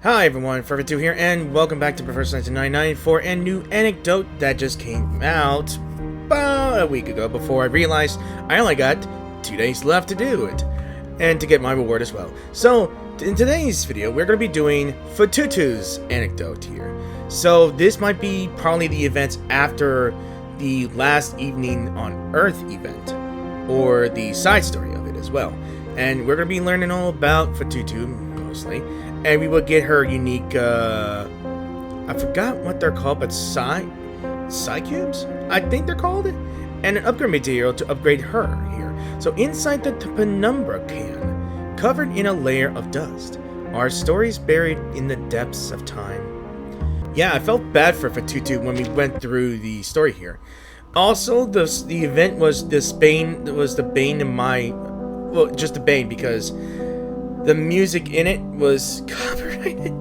Hi everyone, Fatutu here, and welcome back to Professor 1999 for a new anecdote that just came out about a week ago before I realized I only got 2 days left to do it, and to get my reward as well. So, in today's video, we're going to be doing Fatutu's anecdote here. So, this might be probably the events after the last evening on Earth event, or the side story of it as well. And we're going to be learning all about Fatutu, mostly. And we will get her unique, I forgot what they're called, but Psy Cubes? I think they're called? And an upgrade material to upgrade her here. So inside the penumbra can, covered in a layer of dust, are stories buried in the depths of time. Yeah, I felt bad for Fatutu when we went through the story here. Also, the event was the bane in my, well, just the bane because the music in it was copyrighted.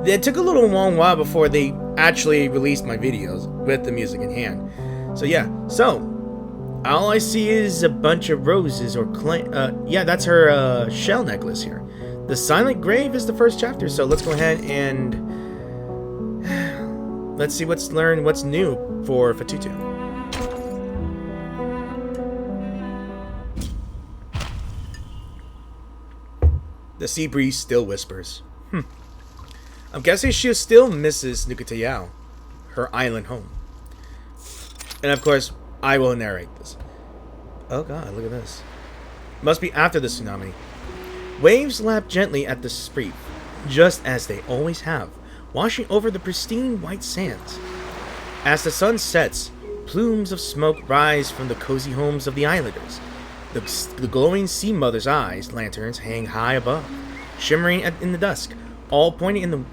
It took a long while before they actually released my videos with the music in hand. So yeah, all I see is a bunch of roses or yeah, that's her shell necklace here. The Silent Grave is the first chapter, so let's go ahead and let's see what's new for Fatutu. The sea breeze still whispers. I'm guessing she still misses Nukatayao, her island home. And of course, I will narrate this. Oh god, look at this. Must be after the tsunami. Waves lap gently at the reef, just as they always have, washing over the pristine white sands. As the sun sets, plumes of smoke rise from the cozy homes of the islanders. The glowing sea mother's eyes lanterns hang high above, shimmering in the dusk, all pointing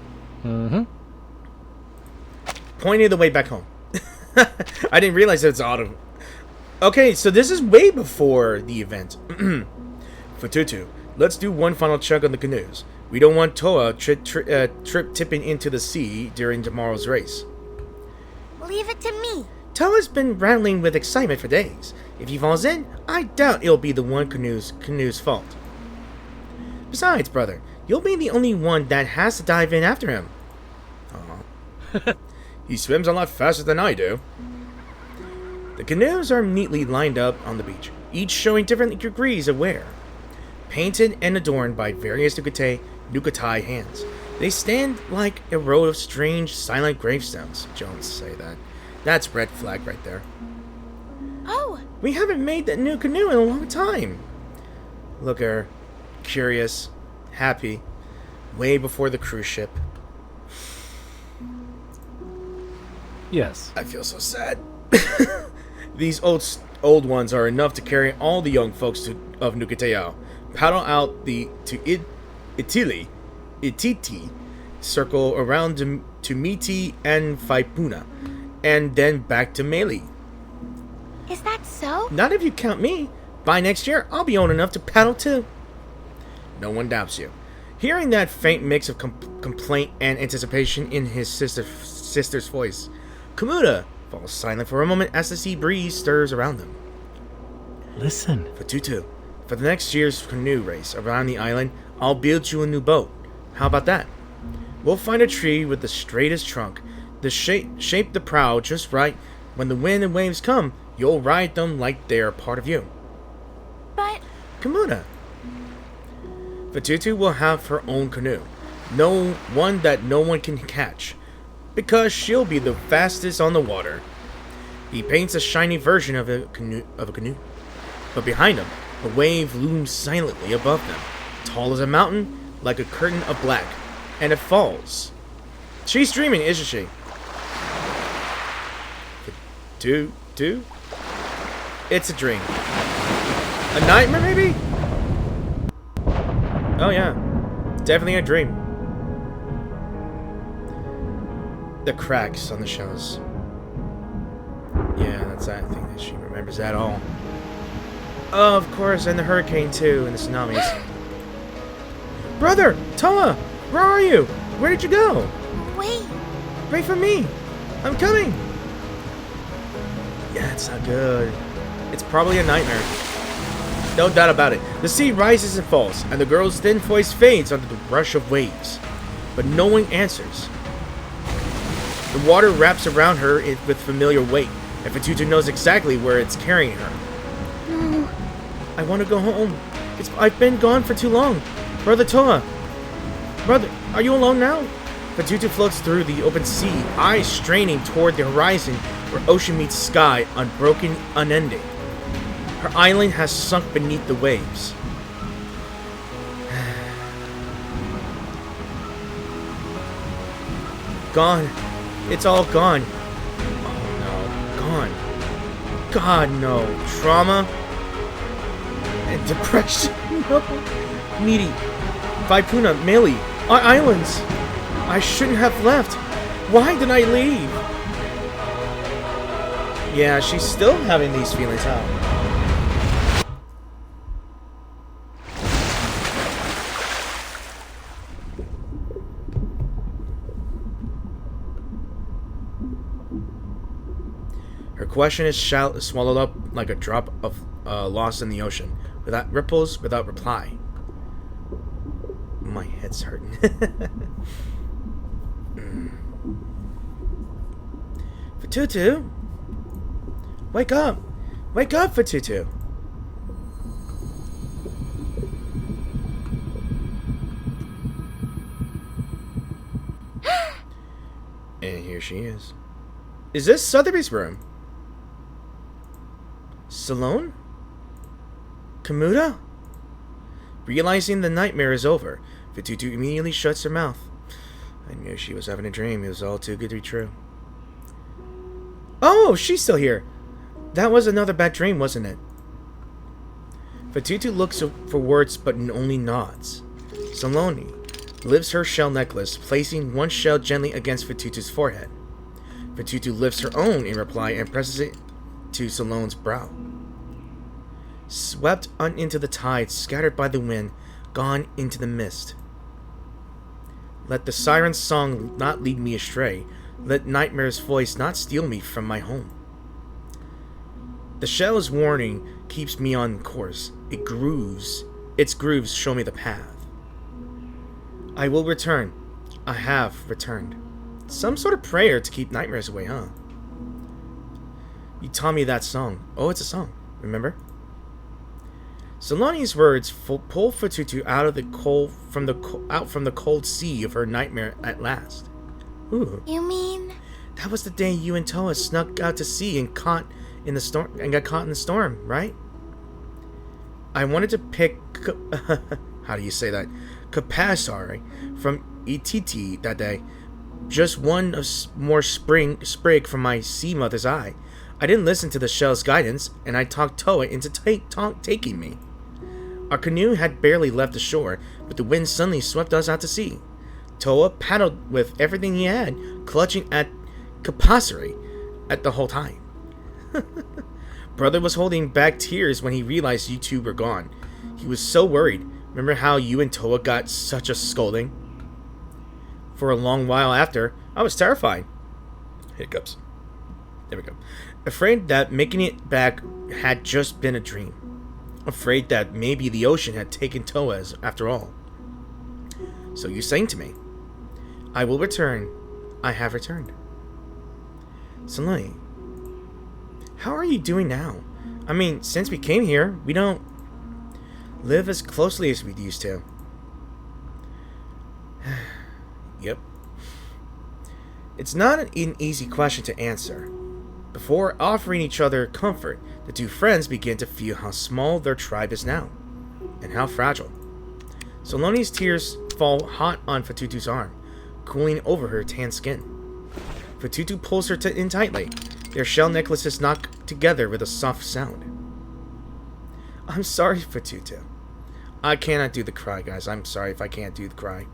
pointing the way back home. I didn't realize that it's autumn. Okay, so this is way before the event. Fatutu, let's do one final chunk on the canoes. We don't want Toa trip tipping into the sea during tomorrow's race. Leave it to me. Toa's been rattling with excitement for days. If he falls in, I doubt it'll be the one canoe's fault. Besides, brother, you'll be the only one that has to dive in after him. Aw. He swims a lot faster than I do. The canoes are neatly lined up on the beach, each showing different degrees of wear. Painted and adorned by various Nukatai hands, they stand like a row of strange, silent gravestones. Jones say that. That's red flag right there. Oh! We haven't made that new canoe in a long time. Look at her. Curious. Happy. Way before the cruise ship. Yes. I feel so sad. These old ones are enough to carry all the young folks of Nukatayao. Paddle out to Ititi, circle around to Miti and Faipuna, and then back to Meli. Is that so? Not if you count me. By next year, I'll be old enough to paddle too. No one doubts you. Hearing that faint mix of complaint and anticipation in his sister's voice, Kamuda falls silent for a moment as the sea breeze stirs around them. Listen. Fatutu, for the next year's canoe race around the island, I'll build you a new boat. How about that? We'll find a tree with the straightest trunk, shape the prow just right. When the wind and waves come, you'll ride them like they're part of you. But... Kamuda. Fatutu will have her own canoe. One that no one can catch. Because she'll be the fastest on the water. He paints a shiny version of a canoe. But behind him, a wave looms silently above them. Tall as a mountain, like a curtain of black. And it falls. She's dreaming, isn't she? Two? It's a dream. A nightmare, maybe? Oh yeah, definitely a dream. The cracks on the shells. Yeah, that's that thing that she remembers at all. Oh, of course, and the hurricane too, and the tsunamis. Brother, Toa, where are you? Where did you go? Wait. Wait for me. I'm coming. Yeah, it's not good. It's probably a nightmare. No doubt about it. The sea rises and falls, and the girl's thin voice fades under the rush of waves. but no one answers. The water wraps around her with familiar weight, and Fatutu knows exactly where it's carrying her. No. I want to go home. I've been gone for too long. Brother Toa. Brother, are you alone now? Fatutu floats through the open sea, eyes straining toward the horizon where ocean meets sky, unbroken, unending. Her island has sunk beneath the waves. Gone. It's all gone. Oh no. Gone. God, no. Trauma and depression. No. Needy. Vaipuna, Meili, our islands. I shouldn't have left. Why did I leave? Yeah, she's still having these feelings out. Her question is swallowed up like a drop of lost in the ocean, without ripples, without reply. My head's hurting. Fatutu? Wake up! Wake up, Fatutu! And here she is. Is this Sotheby's room? Salone? Kamuta? Realizing the nightmare is over, Fatutu immediately shuts her mouth. I knew she was having a dream. It was all too good to be true. Oh, she's still here. That was another bad dream, wasn't it? Fatutu looks for words but only nods. Salone lifts her shell necklace, placing one shell gently against Fatutu's forehead. Fatutu lifts her own in reply and presses it to Salone's brow. Swept on into the tide, scattered by the wind, gone into the mist. Let the siren's song not lead me astray. Let nightmare's voice not steal me from my home. The shell's warning keeps me on course. Its grooves show me the path. I will return. I have returned. Some sort of prayer to keep nightmares away, huh? You taught me that song. Oh, it's a song. Remember? Salone's words pull Fatutu out of the cold from the cold sea of her nightmare at last. Ooh. You mean? That was the day you and Toa snuck out to sea and got caught in the storm, right? I wanted to pick how do you say that? Kapasari from Ititi that day. Just one more sprig from my sea mother's eye. I didn't listen to the shell's guidance, and I talked Toa into taking me. Our canoe had barely left the shore, but the wind suddenly swept us out to sea. Toa paddled with everything he had, clutching at Kapasari at the whole time. Brother was holding back tears when he realized you two were gone. He was so worried. Remember how you and Toa got such a scolding? For a long while after, I was terrified. Hiccups. There we go. Afraid that making it back had just been a dream. Afraid that maybe the ocean had taken Toa after all. So you sang to me. I will return. I have returned. Salone, how are you doing now? I mean, since we came here, we don't live as closely as we used to. Yep. It's not an easy question to answer. Before offering each other comfort, the two friends begin to feel how small their tribe is now, and how fragile. Salone's tears fall hot on Fatutu's arm, cooling over her tan skin. Fatutu pulls her in tightly. Their shell necklaces knock together with a soft sound. I'm sorry, Fatutu. I cannot do the cry, guys. I'm sorry if I can't do the cry.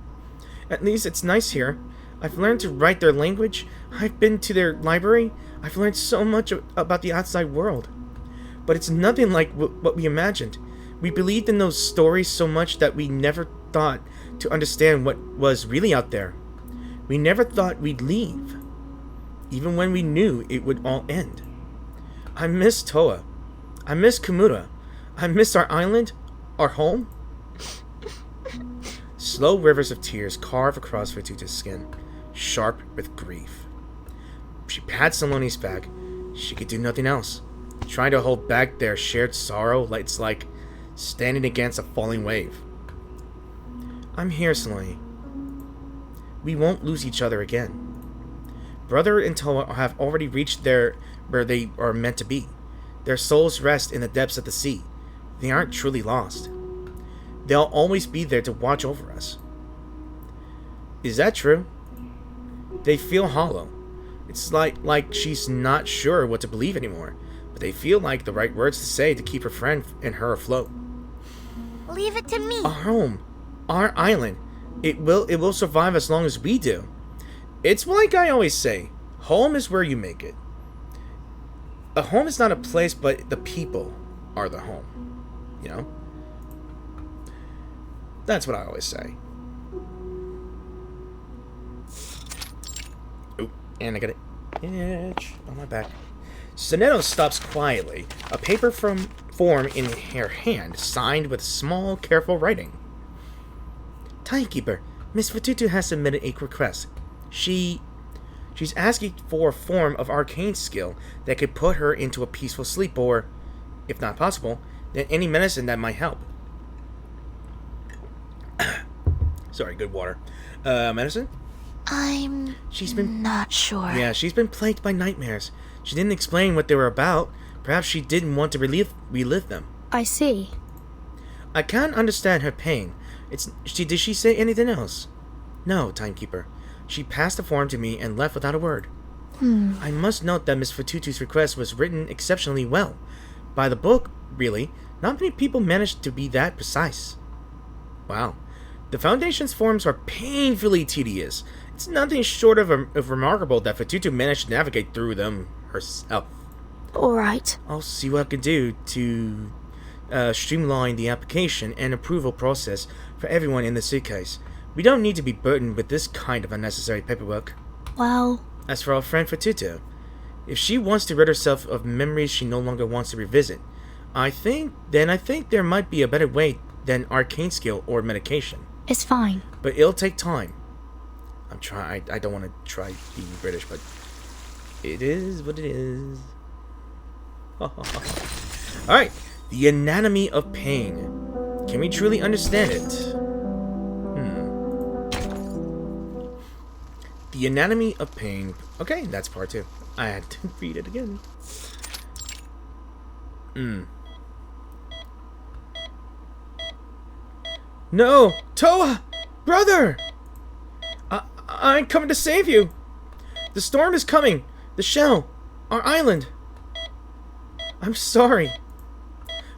At least it's nice here. I've learned to write their language. I've been to their library. I've learned so much about the outside world. But it's nothing like what we imagined. We believed in those stories so much that we never thought to understand what was really out there. We never thought we'd leave, even when we knew it would all end. I miss Toa. I miss Kamuta. I miss our island, our home. Slow rivers of tears carve across Fatutu's skin, sharp with grief. She pats Saloni's back. She could do nothing else. Trying to hold back their shared sorrow, it's like standing against a falling wave. I'm here, Saloni. We won't lose each other again. Brother and Toa have already reached where they are meant to be. Their souls rest in the depths of the sea. They aren't truly lost. They'll always be there to watch over us. Is that true? They feel hollow. It's like she's not sure what to believe anymore, but they feel like the right words to say to keep her friend and her afloat. Leave it to me. Our home, our island, it will survive as long as we do. It's like I always say, home is where you make it. A home is not a place, but the people are the home. You know? That's what I always say. Oop, and I got an itch on my back. Soneto stops quietly, a paper form in her hand, signed with small, careful writing. Timekeeper, Miss Fatutu has submitted a request. She's asking for a form of arcane skill that could put her into a peaceful sleep, or, if not possible, then any medicine that might help. Sorry, good water. Medicine? She's been not sure. Yeah, she's been plagued by nightmares. She didn't explain what they were about. Perhaps she didn't want to relive them. I see. I can't understand her pain. Did she say anything else? No, Timekeeper. She passed the form to me and left without a word. I must note that Miss Fatutu's request was written exceptionally well. By the book, really, not many people managed to be that precise. Wow. The Foundation's forms are painfully tedious. It's nothing short of remarkable that Fatutu managed to navigate through them herself. Alright. I'll see what I can do to streamline the application and approval process for everyone in the suitcase. We don't need to be burdened with this kind of unnecessary paperwork. Well... As for our friend Fatutu, if she wants to rid herself of memories she no longer wants to revisit, I think there might be a better way than arcane skill or medication. It's fine. But it'll take time. I don't want to try being British, but it is what it is. Alright, the anatomy of pain. Can we truly understand it? The anatomy of pain. Okay, that's part 2. I had to read it again. No! Toa! Brother! I'm coming to save you! The storm is coming! The shell! Our island! I'm sorry.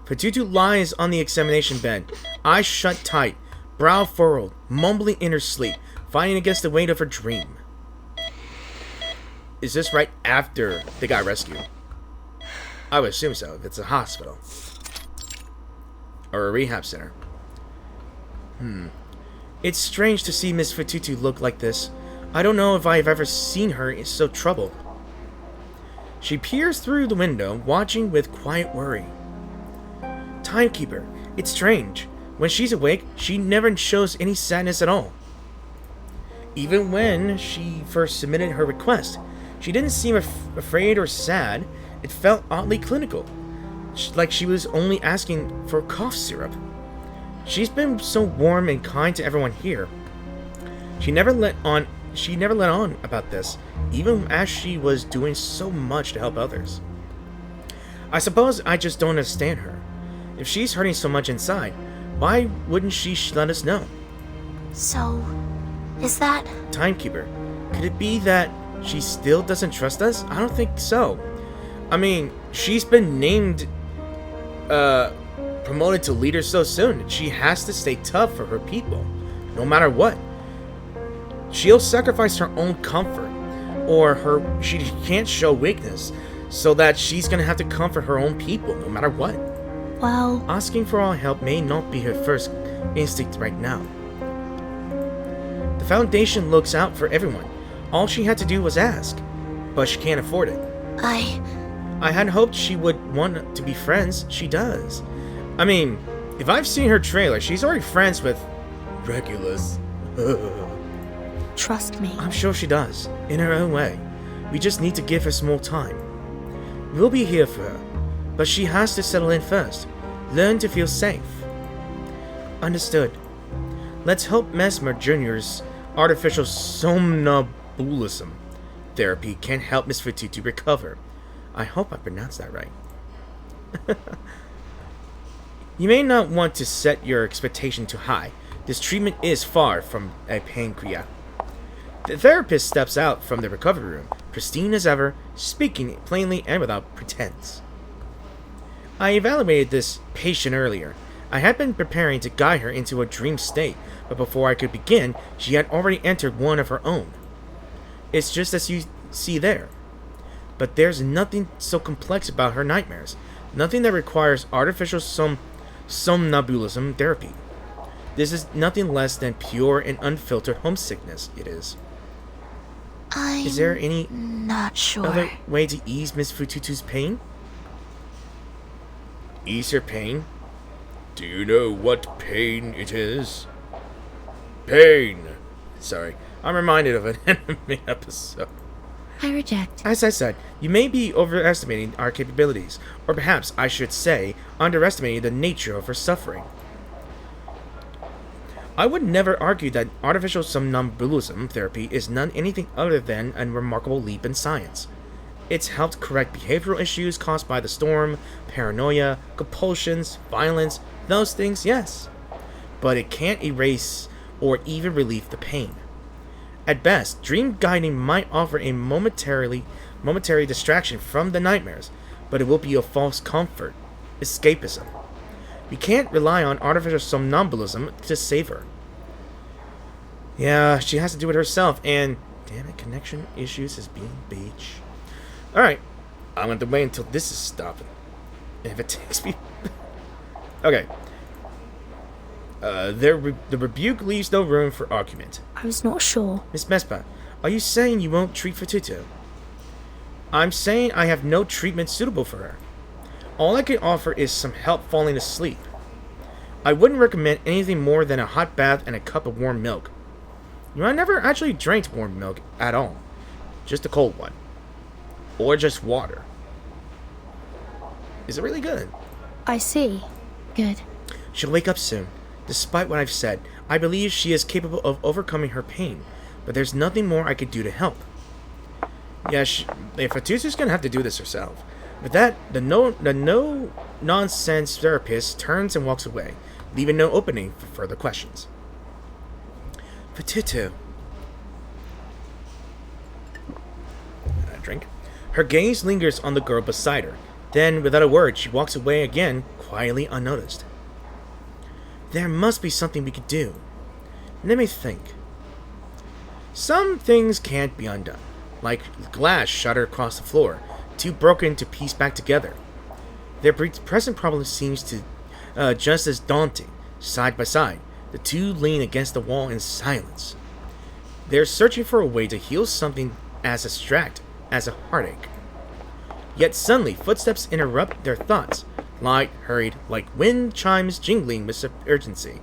Fatutu lies on the examination bed, eyes shut tight, brow furrowed, mumbling in her sleep, fighting against the weight of her dream. Is this right after they got rescued? I would assume so, if it's a hospital. Or a rehab center. It's strange to see Miss Fatutu look like this. I don't know if I've ever seen her so troubled. She peers through the window, watching with quiet worry. Timekeeper, it's strange. When she's awake, she never shows any sadness at all. Even when she first submitted her request, she didn't seem afraid or sad. It felt oddly clinical, like she was only asking for cough syrup. She's been so warm and kind to everyone here. She never let on about this, even as she was doing so much to help others. I suppose I just don't understand her. If she's hurting so much inside, why wouldn't she let us know? So, is that... Timekeeper, could it be that she still doesn't trust us? I don't think so. I mean, she's been named, promoted to leader so soon. She has to stay tough for her people, no matter what. She'll sacrifice her own comfort, or she can't show weakness, so that she's gonna have to comfort her own people, no matter what. Well... Asking for our help may not be her first instinct right now. The Foundation looks out for everyone. All she had to do was ask, but she can't afford it. I had hoped she would want to be friends. She does. I mean, if I've seen her trailer, she's already friends with Regulus. Trust me. I'm sure she does, in her own way. We just need to give her some more time. We'll be here for her, but she has to settle in first. Learn to feel safe. Understood. Let's hope Mesmer Jr.'s artificial somnambulism therapy can help Miss Fatutu recover. I hope I pronounced that right. You may not want to set your expectation too high. This treatment is far from a pancreas. The therapist steps out from the recovery room, pristine as ever, speaking plainly and without pretense. I evaluated this patient earlier. I had been preparing to guide her into a dream state, but before I could begin, she had already entered one of her own. It's just as you see there. But there's nothing so complex about her nightmares. Nothing that requires artificial somnambulism therapy. This is nothing less than pure and unfiltered homesickness, it is. Is there any not sure. other way to ease Miss Fatutu's pain? Ease her pain? Do you know what pain it is? Pain! Sorry, I'm reminded of an anime episode. I reject. As I said, you may be overestimating our capabilities, or perhaps I should say, underestimating the nature of her suffering. I would never argue that artificial somnambulism therapy is anything other than a remarkable leap in science. It's helped correct behavioral issues caused by the storm, paranoia, compulsions, violence, those things, yes. But it can't erase or even relieve the pain. At best, dream guiding might offer a momentary distraction from the nightmares, but it will be a false comfort, escapism. We can't rely on artificial somnambulism to save her. Yeah, she has to do it herself, and damn it, connection issues is being beach. Alright, I'm going to wait until this is stopping. If it takes me... Okay. The rebuke leaves no room for argument. I was not sure. Miss Mespa, are you saying you won't treat Fatutu? I'm saying I have no treatment suitable for her. All I can offer is some help falling asleep. I wouldn't recommend anything more than a hot bath and a cup of warm milk. You know, I never actually drank warm milk at all. Just a cold one. Or just water. Is it really good? I see. Good. She'll wake up soon. Despite what I've said, I believe she is capable of overcoming her pain, but there's nothing more I could do to help. Yeah, Fatutu's gonna have to do this herself. With that, the no-nonsense therapist turns and walks away, leaving no opening for further questions. Fatutu. Drink. Her gaze lingers on the girl beside her. Then, without a word, she walks away again, quietly unnoticed. There must be something we could do. Let me think. Some things can't be undone, like glass shattered across the floor, too broken to piece back together. Their present problem seems to just as daunting. Side by side, the two lean against the wall in silence. They're searching for a way to heal something as abstract as a heartache. Yet suddenly, footsteps interrupt their thoughts. Light, hurried, like wind chimes jingling with urgency.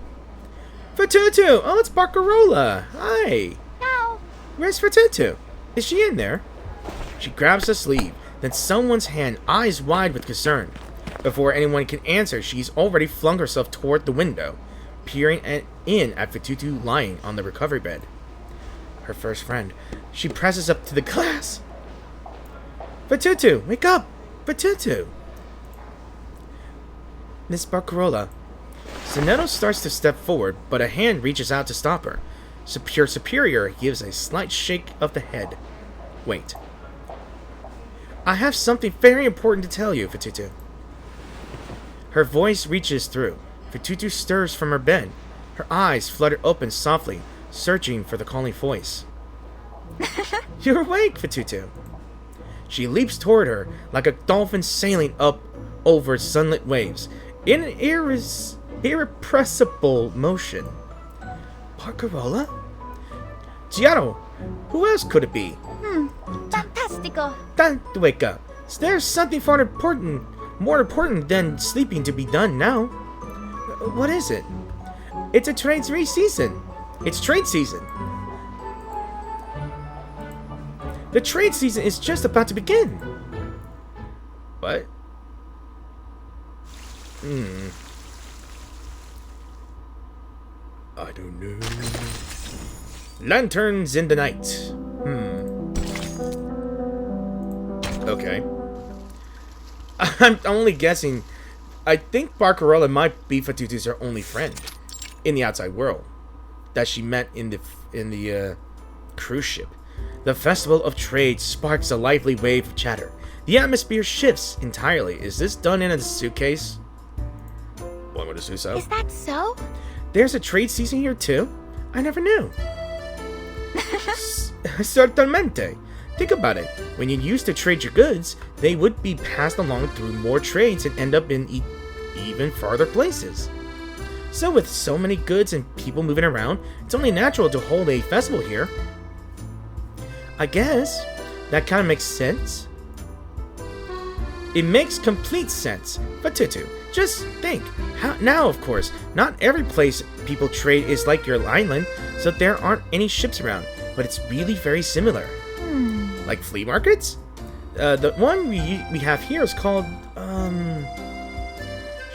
Fatutu! Oh, it's Barcarola! Hi! No! Where's Fatutu? Is she in there? She grabs the sleeve, then someone's hand, eyes wide with concern. Before anyone can answer, she's already flung herself toward the window, peering in at Fatutu lying on the recovery bed. Her first friend. She presses up to the glass. Fatutu, wake up! Fatutu! Miss Barcarola. Zanetto starts to step forward, but a hand reaches out to stop her. Superior gives a slight shake of the head. Wait. I have something very important to tell you, Fatutu. Her voice reaches through. Fatutu stirs from her bed. Her eyes flutter open softly, searching for the calling voice. You're awake, Fatutu. She leaps toward her like a dolphin sailing up over sunlit waves in an irrepressible motion. Barcarola? Giotto, who else could it be? Fantastico. Time to wake up. There's something more important than sleeping to be done now. What is it? It's a trade season. It's trade season. The trade season is just about to begin. What? I don't know. Lanterns in the night. Okay. I'm only guessing. I think Barcarola might be Fatutu's her only friend in the outside world that she met in the cruise ship. The Festival of Trade sparks a lively wave of chatter. The atmosphere shifts entirely. Is this done in a suitcase? One with a suitcase. Is that so? There's a trade season here too? I never knew. Certamente. Think about it. When you used to trade your goods, they would be passed along through more trades and end up in even farther places. So with so many goods and people moving around, it's only natural to hold a festival here. I guess that kind of makes sense. It makes complete sense. Fatutu, just think. Now, of course, not every place people trade is like your island, so there aren't any ships around, but it's really very similar. Like flea markets? The one we have here is called,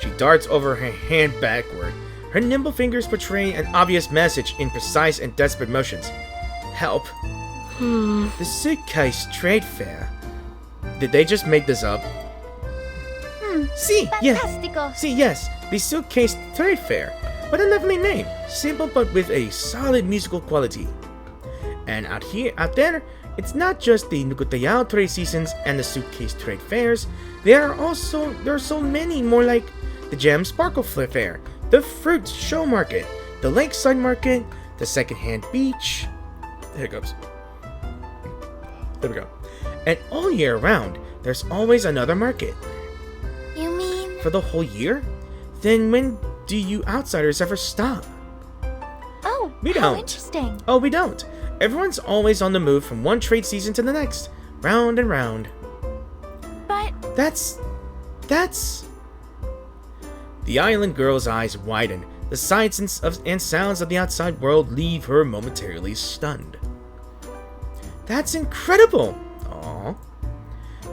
She darts over her hand backward. Her nimble fingers portray an obvious message in precise and desperate motions. Help. The suitcase trade fair. Did they just make this up? See, Fantastico. yes, the suitcase trade fair. What a lovely name. Simple but with a solid musical quality. And out there, it's not just the Nukutayao trade seasons and the suitcase trade fairs. There are so many more, like the Gem Sparkle Fair, the Fruit Show Market, the Lakeside Market, the Secondhand Beach. There it goes. There we go. And all year round, there's always another market. You mean? For the whole year? Then when do you outsiders ever stop? Oh, We how don't. interesting. Oh, we don't. Everyone's always on the move from one trade season to the next, round and round. But That's... The island girl's eyes widen. The sights and sounds of the outside world leave her momentarily stunned. That's incredible! Aww.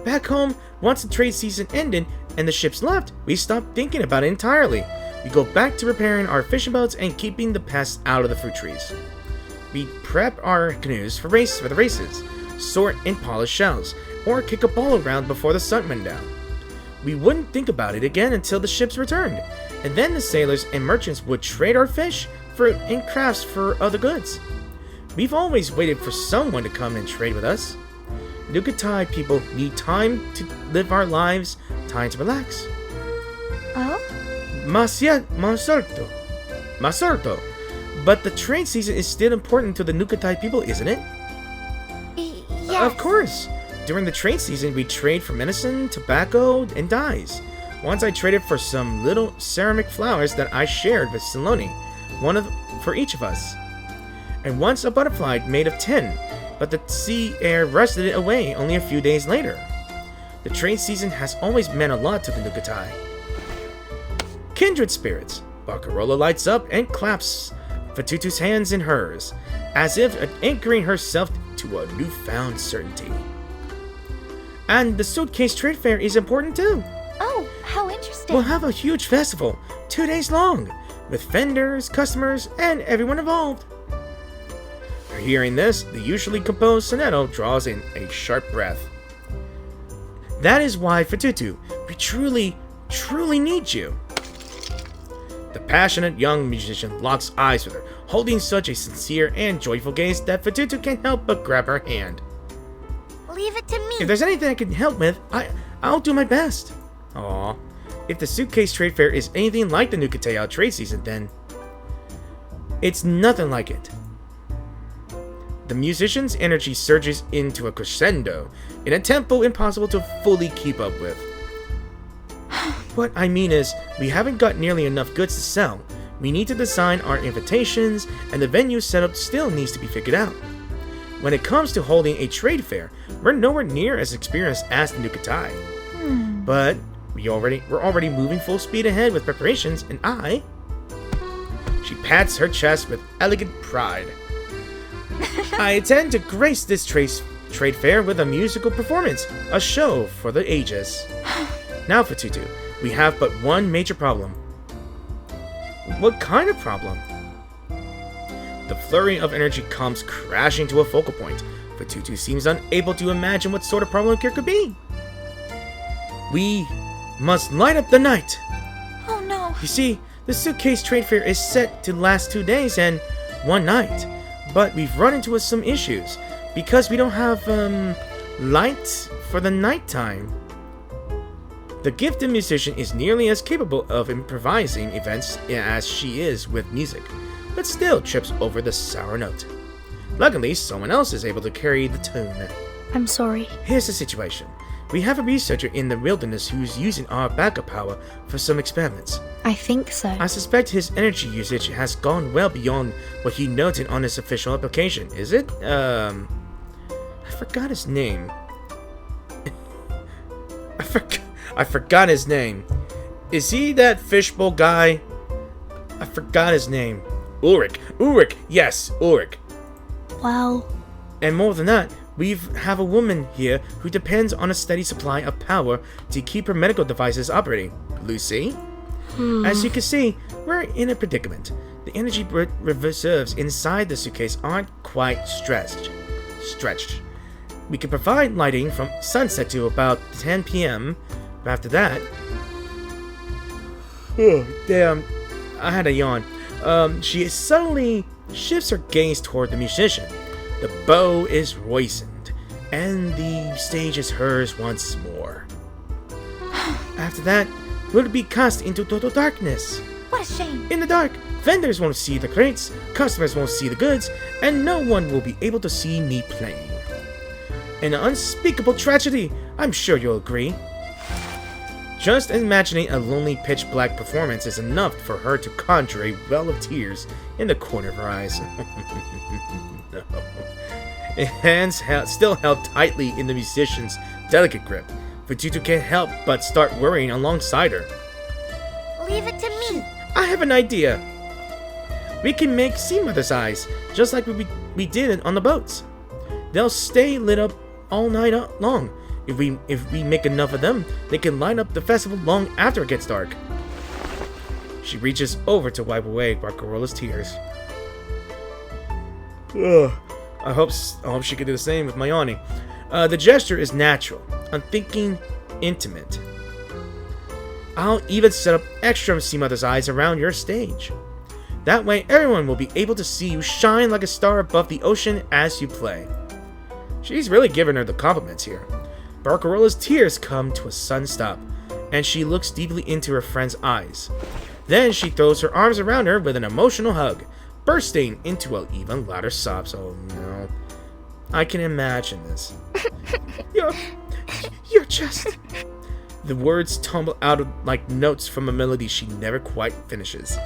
Back home, once the trade season ended and the ships left, we stopped thinking about it entirely. We go back to repairing our fishing boats and keeping the pests out of the fruit trees. We prep our canoes for the races, sort and polish shells, or kick a ball around before the sun went down. We wouldn't think about it again until the ships returned, and then the sailors and merchants would trade our fish, fruit, and crafts for other goods. We've always waited for someone to come and trade with us. Nukatai people need time to live our lives, time to relax. oh, Masorto. But the trade season is still important to the Nukatai people, isn't it? yes. Of course. During the trade season, we trade for medicine, tobacco, and dyes. Once I traded for some little ceramic flowers that I shared with Saloni, for each of us. And once a butterfly made of tin, but the sea air rusted it away only a few days later. The trade season has always meant a lot to the Nukatai. Kindred spirits. Barcarola lights up and claps Fatutu's hands in hers, as if anchoring herself to a newfound certainty. And the suitcase trade fair is important too. Oh, how interesting. We'll have a huge festival, 2 days long, with vendors, customers, and everyone involved. Hearing this, the usually composed Soneto draws in a sharp breath. That is why, Fatutu, we truly, truly need you. The passionate young musician locks eyes with her, holding such a sincere and joyful gaze that Fatutu can't help but grab her hand. Leave it to me. If there's anything I can help with, I'll do my best. Aw. If the suitcase trade fair is anything like the Nukateo trade season, then it's nothing like it. The musician's energy surges into a crescendo in a tempo impossible to fully keep up with. What I mean is, we haven't got nearly enough goods to sell. We need to design our invitations, and the venue setup still needs to be figured out. When it comes to holding a trade fair, we're nowhere near as experienced as the Nukatai. But we're already moving full speed ahead with preparations, and She pats her chest with elegant pride. I intend to grace this trade fair with a musical performance, a show for the ages. Now, Fatutu, we have but one major problem. What kind of problem? The flurry of energy comes crashing to a focal point. Fatutu seems unable to imagine what sort of problem here could be. We must light up the night. Oh no. You see, the suitcase trade fair is set to last 2 days and 1 night. But we've run into some issues because we don't have, light for the nighttime. The gifted musician is nearly as capable of improvising events as she is with music, but still trips over the sour note. Luckily, someone else is able to carry the tune. I'm sorry. Here's the situation. We have a researcher in the wilderness who's using our backup power for some experiments. I think so. I suspect his energy usage has gone well beyond what he noted on his official application. Is it? I forgot his name. I forgot his name. Is he that fishbowl guy? I forgot his name. Ulrich. Yes, Ulrich. Well... And more than that, we have a woman here who depends on a steady supply of power to keep her medical devices operating. Lucy? As you can see, we're in a predicament. The energy reserves inside the suitcase aren't quite stretched. We can provide lighting from sunset to about 10 p.m. But after that... Oh, damn. I had a yawn. She suddenly shifts her gaze toward the musician. The bow is moistened, and the stage is hers once more. After that, we'll be cast into total darkness. What a shame. In the dark, vendors won't see the crates, customers won't see the goods, and no one will be able to see me playing. An unspeakable tragedy, I'm sure you'll agree. Just imagining a lonely pitch-black performance is enough for her to conjure a well of tears in the corner of her eyes. No. Hands still held tightly in the musician's delicate grip. Fatutu can't help but start worrying alongside her. Leave it to me. I have an idea. We can make sea mother's eyes, just like we did it on the boats. They'll stay lit up all night long. If we make enough of them, they can light up the festival long after it gets dark. She reaches over to wipe away Barcarolla's tears. Ugh. I hope she could do the same with my yawning. The gesture is natural, unthinking, intimate. I'll even set up extra Sea Mother's eyes around your stage. That way everyone will be able to see you shine like a star above the ocean as you play. She's really giving her the compliments here. Barcarolla's tears come to a sudden stop, and she looks deeply into her friend's eyes. Then she throws her arms around her with an emotional hug, bursting into an even louder sobs. Oh no. I can imagine this. You're just... The words tumble out like notes from a melody she never quite finishes.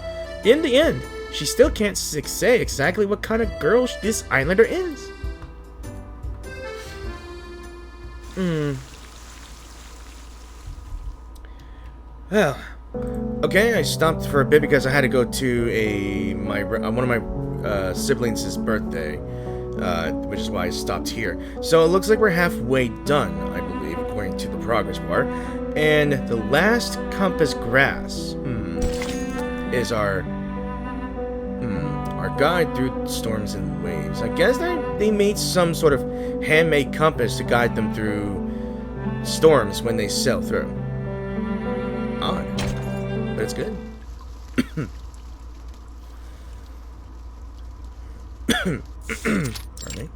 In the end, she still can't say exactly what kind of girl this islander is. Well, okay, I stopped for a bit because I had to go to one of my siblings' birthday, which is why I stopped here. So it looks like we're halfway done, I believe, according to the progress bar. And the last compass grass is our guide through storms and waves. I guess they made some sort of handmade compass to guide them through storms when they sail through. Odd, but it's good. Pardon me.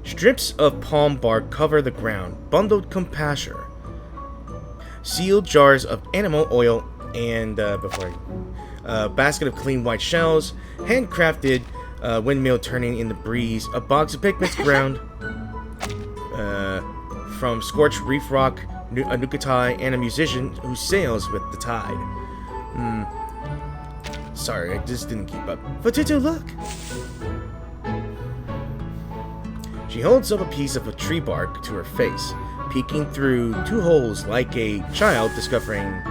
Strips of palm bark cover the ground, bundled compasture. Sealed jars of animal oil and basket of clean white shells, handcrafted windmill turning in the breeze, a box of pigments ground from scorched reef rock, a nukatai, and a musician who sails with the tide. Sorry, I just didn't keep up. Fatutu, look! She holds up a piece of a tree bark to her face, peeking through two holes like a child discovering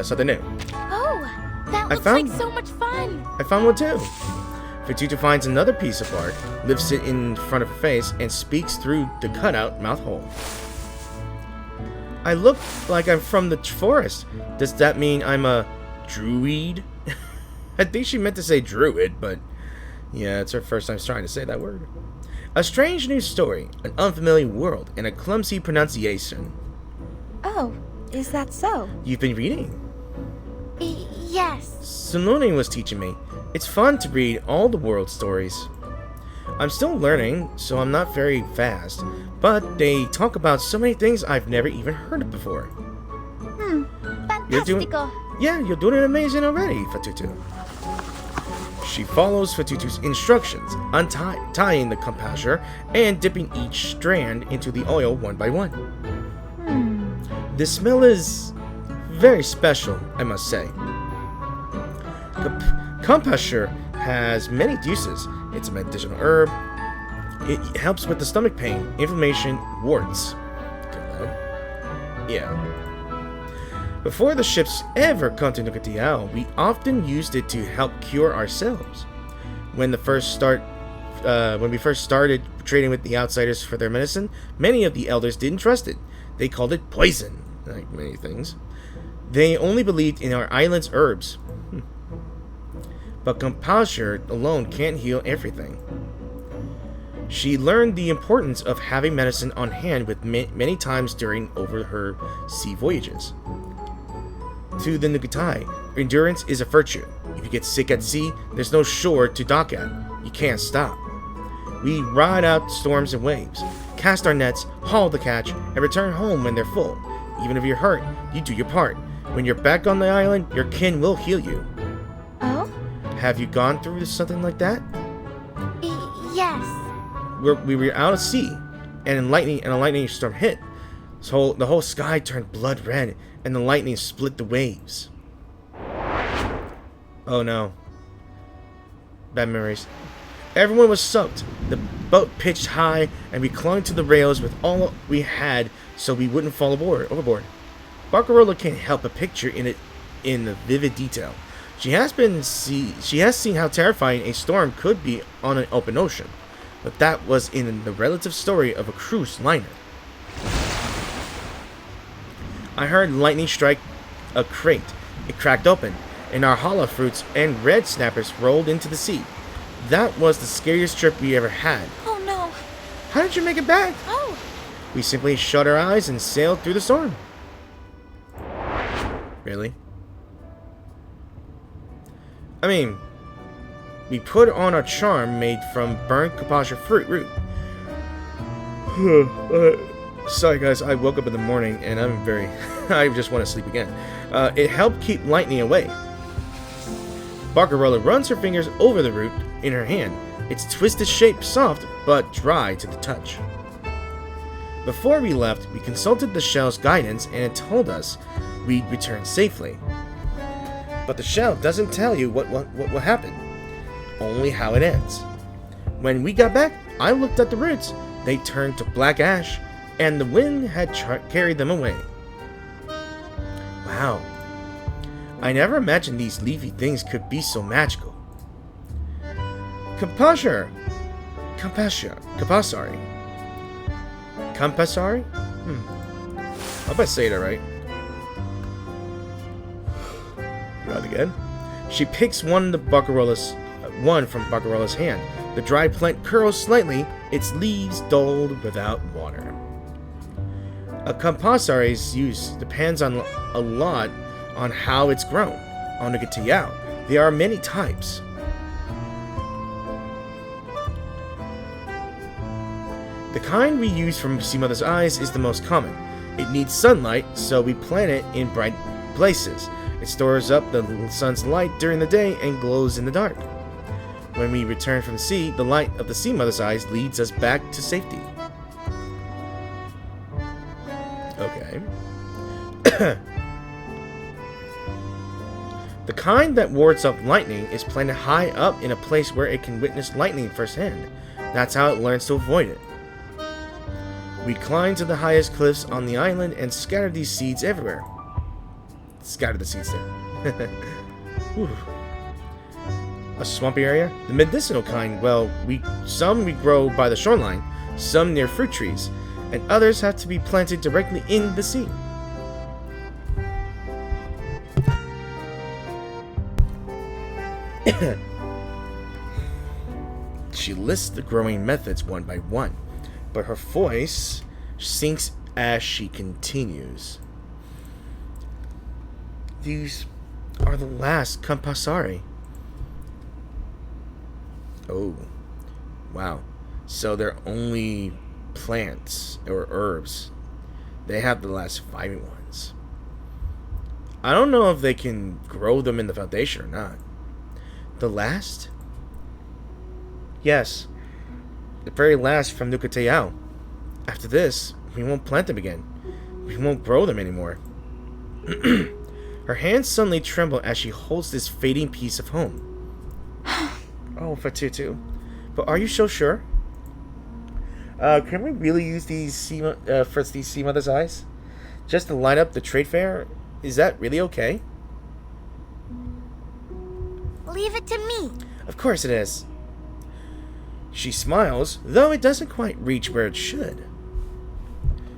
something new. Oh, that I looks found- like so much fun. I found one too. Fatutu finds another piece of bark, lifts it in front of her face, and speaks through the cutout mouth hole. I look like I'm from the forest. Does that mean I'm a druid? I think she meant to say druid, but yeah, it's her first time trying to say that word. A strange new story, an unfamiliar world, and a clumsy pronunciation. Oh, is that so? You've been reading? Yes. Sunone was teaching me. It's fun to read all the world stories. I'm still learning, so I'm not very fast, but they talk about so many things I've never even heard of before. Fantastico. You're doing it amazing already, Fatutu. She follows Fatutu's instructions, untying the compasser and dipping each strand into the oil one by one. The smell is very special, I must say. Compasser has many uses. It's a medicinal herb. It helps with the stomach pain, inflammation, warts. Yeah. Before the ships ever come to Nuka-Tiao, we often used it to help cure ourselves. When we first started trading with the outsiders for their medicine, many of the elders didn't trust it. They called it poison, like many things. They only believed in our island's herbs. But compassion alone can't heal everything. She learned the importance of having medicine on hand with many times during her sea voyages. To the Nukatai, endurance is a virtue. If you get sick at sea, there's no shore to dock at. You can't stop. We ride out storms and waves, cast our nets, haul the catch, and return home when they're full. Even if you're hurt, you do your part. When you're back on the island, your kin will heal you. Oh? Have you gone through something like that? Yes. We were out at sea, and a lightning storm hit. So the whole sky turned blood red, and the lightning split the waves. Oh no. Bad memories. Everyone was soaked. The boat pitched high, and we clung to the rails with all we had so we wouldn't fall overboard. Barcarola can't help but picture it in the vivid detail. She has seen how terrifying a storm could be on an open ocean, but that was in the relative story of a cruise liner. I heard lightning strike a crate. It cracked open, and our hollow fruits and red snappers rolled into the sea. That was the scariest trip we ever had. Oh no. How did you make it back? Oh. We simply shut our eyes and sailed through the storm. Really? I mean, we put on a charm made from burnt kapasha fruit root. Sorry guys, I woke up in the morning and I just want to sleep again. It helped keep lightning away. Barcarola runs her fingers over the root in her hand. Its twisted shape soft but dry to the touch. Before we left, we consulted the shell's guidance and it told us we'd return safely. But the shell doesn't tell you what will happen, only how it ends. When we got back, I looked at the roots. They turned to black ash, and the wind had carried them away. Wow. I never imagined these leafy things could be so magical. Compasari? I hope I say that right. Right again. She picks one from Barcarola's hand. The dry plant curls slightly, its leaves dulled without water. A compasari's use depends a lot on how it's grown. On Nuka-Tiao, there are many types. The kind we use from Sea Mother's eyes is the most common. It needs sunlight, so we plant it in bright places. It stores up the sun's light during the day and glows in the dark. When we return from the sea, the light of the Sea Mother's eyes leads us back to safety. Okay. The kind that wards off lightning is planted high up in a place where it can witness lightning firsthand. That's how it learns to avoid it. We climbed to the highest cliffs on the island and scattered these seeds everywhere. Scattered the seeds there. Whew. A swampy area? The medicinal kind, well, some we grow by the shoreline, some near fruit trees, and others have to be planted directly in the sea. She lists the growing methods one by one, but her voice sinks as she continues. These are the last compasare. Oh, wow. So they're only plants or herbs. They have the last fighting ones. I don't know if they can grow them in the foundation or not. The last? Yes. The very last from Nukateyao. After this, we won't plant them again. We won't grow them anymore. Her hands suddenly tremble as she holds this fading piece of home. Oh, Fatutu. But are you so sure? Can we really use these sea mother's eyes? Just to line up the trade fair? Is that really okay? Leave it to me. Of course it is. She smiles, though it doesn't quite reach where it should.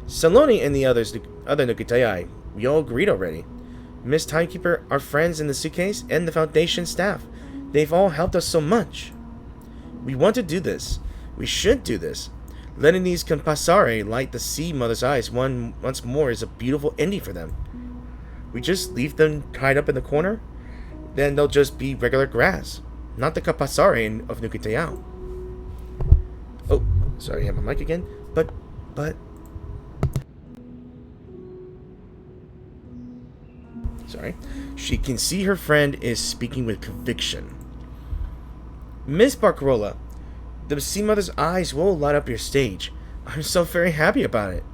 Saloni and the other Nukitayai, we all agreed already. Miss Timekeeper, our friends in the suitcase, and the Foundation staff. They've all helped us so much. We want to do this. We should do this. Letting these compasare light the sea mother's eyes once more is a beautiful ending for them. We just leave them tied up in the corner, then they'll just be regular grass, not the compasare of Nukitayao. Oh, sorry, I have my mic again. But... Sorry. She can see her friend is speaking with conviction. Miss Barcarola, the sea mother's eyes will light up your stage. I'm so very happy about it.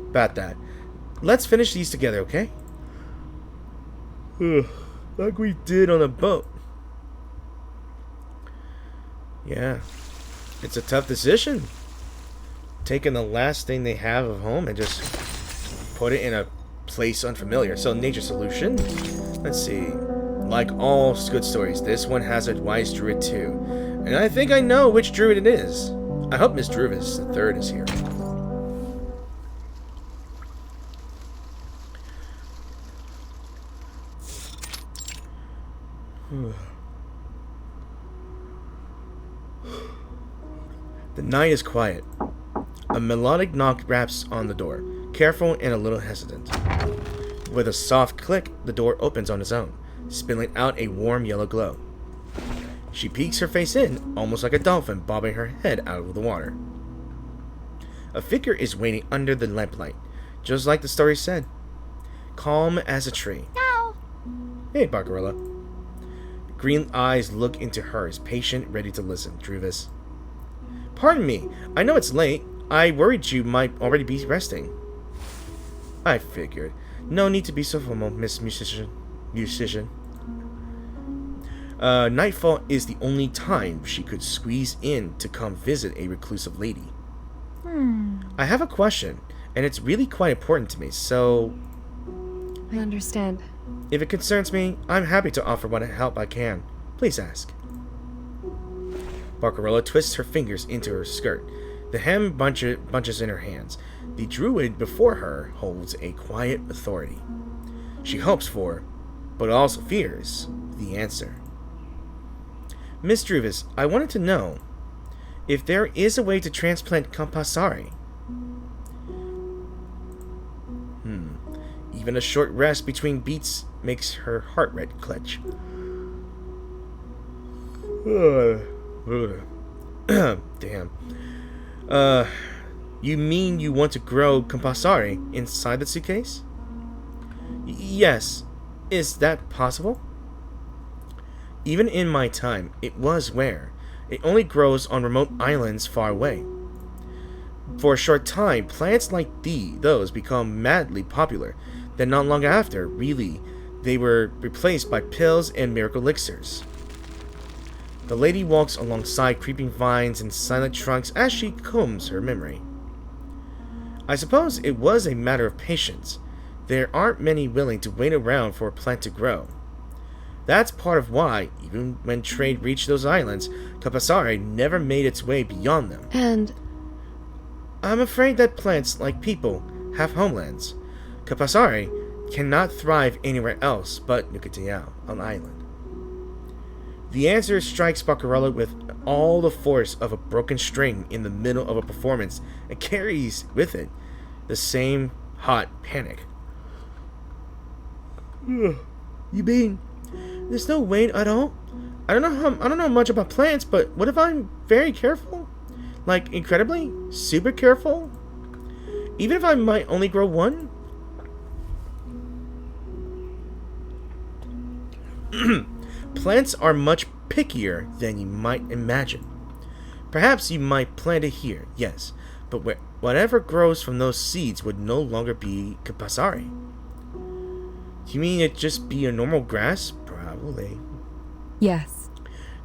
About that. Let's finish these together, okay? Like we did on a boat. Yeah. It's a tough decision. Taking the last thing they have of home and just put it in a place unfamiliar. So, nature solution. Let's see. Like all good stories, this one has a wise druid too. And I think I know which druid it is. I hope Miss Druvis the third is here. The night is quiet. A melodic knock raps on the door, careful and a little hesitant. With a soft click, the door opens on its own, spilling out a warm yellow glow. She peeks her face in, almost like a dolphin bobbing her head out of the water. A figure is waiting under the lamplight, just like the story said. Calm as a tree. No. Hey, Barcarola. Green eyes look into hers, patient, ready to listen. Druvis. Pardon me. I know it's late. I worried you might already be resting. I figured. No need to be so formal, Miss Musician. Nightfall is the only time she could squeeze in to come visit a reclusive lady. I have a question, and it's really quite important to me, so... I understand. If it concerns me, I'm happy to offer what help I can. Please ask. Barcarola twists her fingers into her skirt. The hem bunches in her hands. The druid before her holds a quiet authority. She hopes for, but also fears, the answer. Miss Druvis, I wanted to know if there is a way to transplant compasare. Even a short rest between beats makes her heart rate clutch. Damn. You mean you want to grow compasare inside the suitcase? Yes. Is that possible? Even in my time, it was rare. It only grows on remote islands far away. For a short time, plants like those become madly popular. Then not long after, really, they were replaced by pills and miracle elixirs. The lady walks alongside creeping vines and silent trunks as she combs her memory. I suppose it was a matter of patience. There aren't many willing to wait around for a plant to grow. That's part of why, even when trade reached those islands, Kapasare never made its way beyond them. And I'm afraid that plants, like people, have homelands. Kapasare cannot thrive anywhere else but Nukutea, an island. The answer strikes Barcarella with all the force of a broken string in the middle of a performance and carries with it the same hot panic. You mean there's no way at all? I don't know much about plants, but what if I'm very careful? Like incredibly, super careful? Even if I might only grow one? Plants are much pickier than you might imagine. Perhaps you might plant it here, yes, but whatever grows from those seeds would no longer be Kapasare. You mean it'd just be a normal grass? Probably. yes.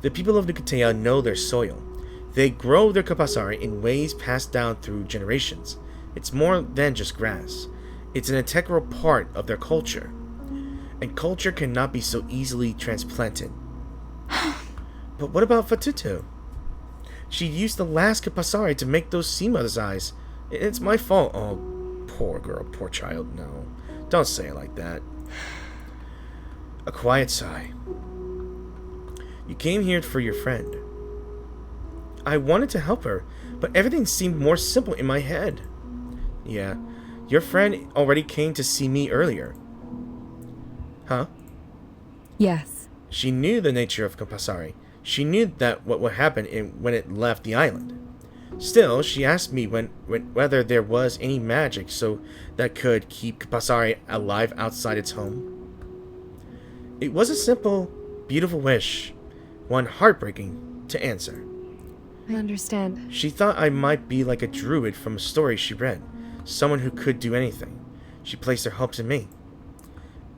The people of Nukutea know their soil. They grow their Kapasare in ways passed down through generations. It's more than just grass. It's an integral part of their culture. And culture cannot be so easily transplanted. But what about Fatutu? She used the last Kapasare to make those sea mother's eyes. It's my fault. Oh, poor girl, poor child. No, don't say it like that. A quiet sigh. You came here for your friend. I wanted to help her, but everything seemed more simple in my head. Yeah, your friend already came to see me earlier. Huh? Yes. She knew the nature of Kapasare. She knew that what would happen when it left the island. Still, she asked me whether there was any magic so that could keep Kapasare alive outside its home. It was a simple, beautiful wish, one heartbreaking to answer. I understand. She thought I might be like a druid from a story she read, someone who could do anything. She placed her hopes in me.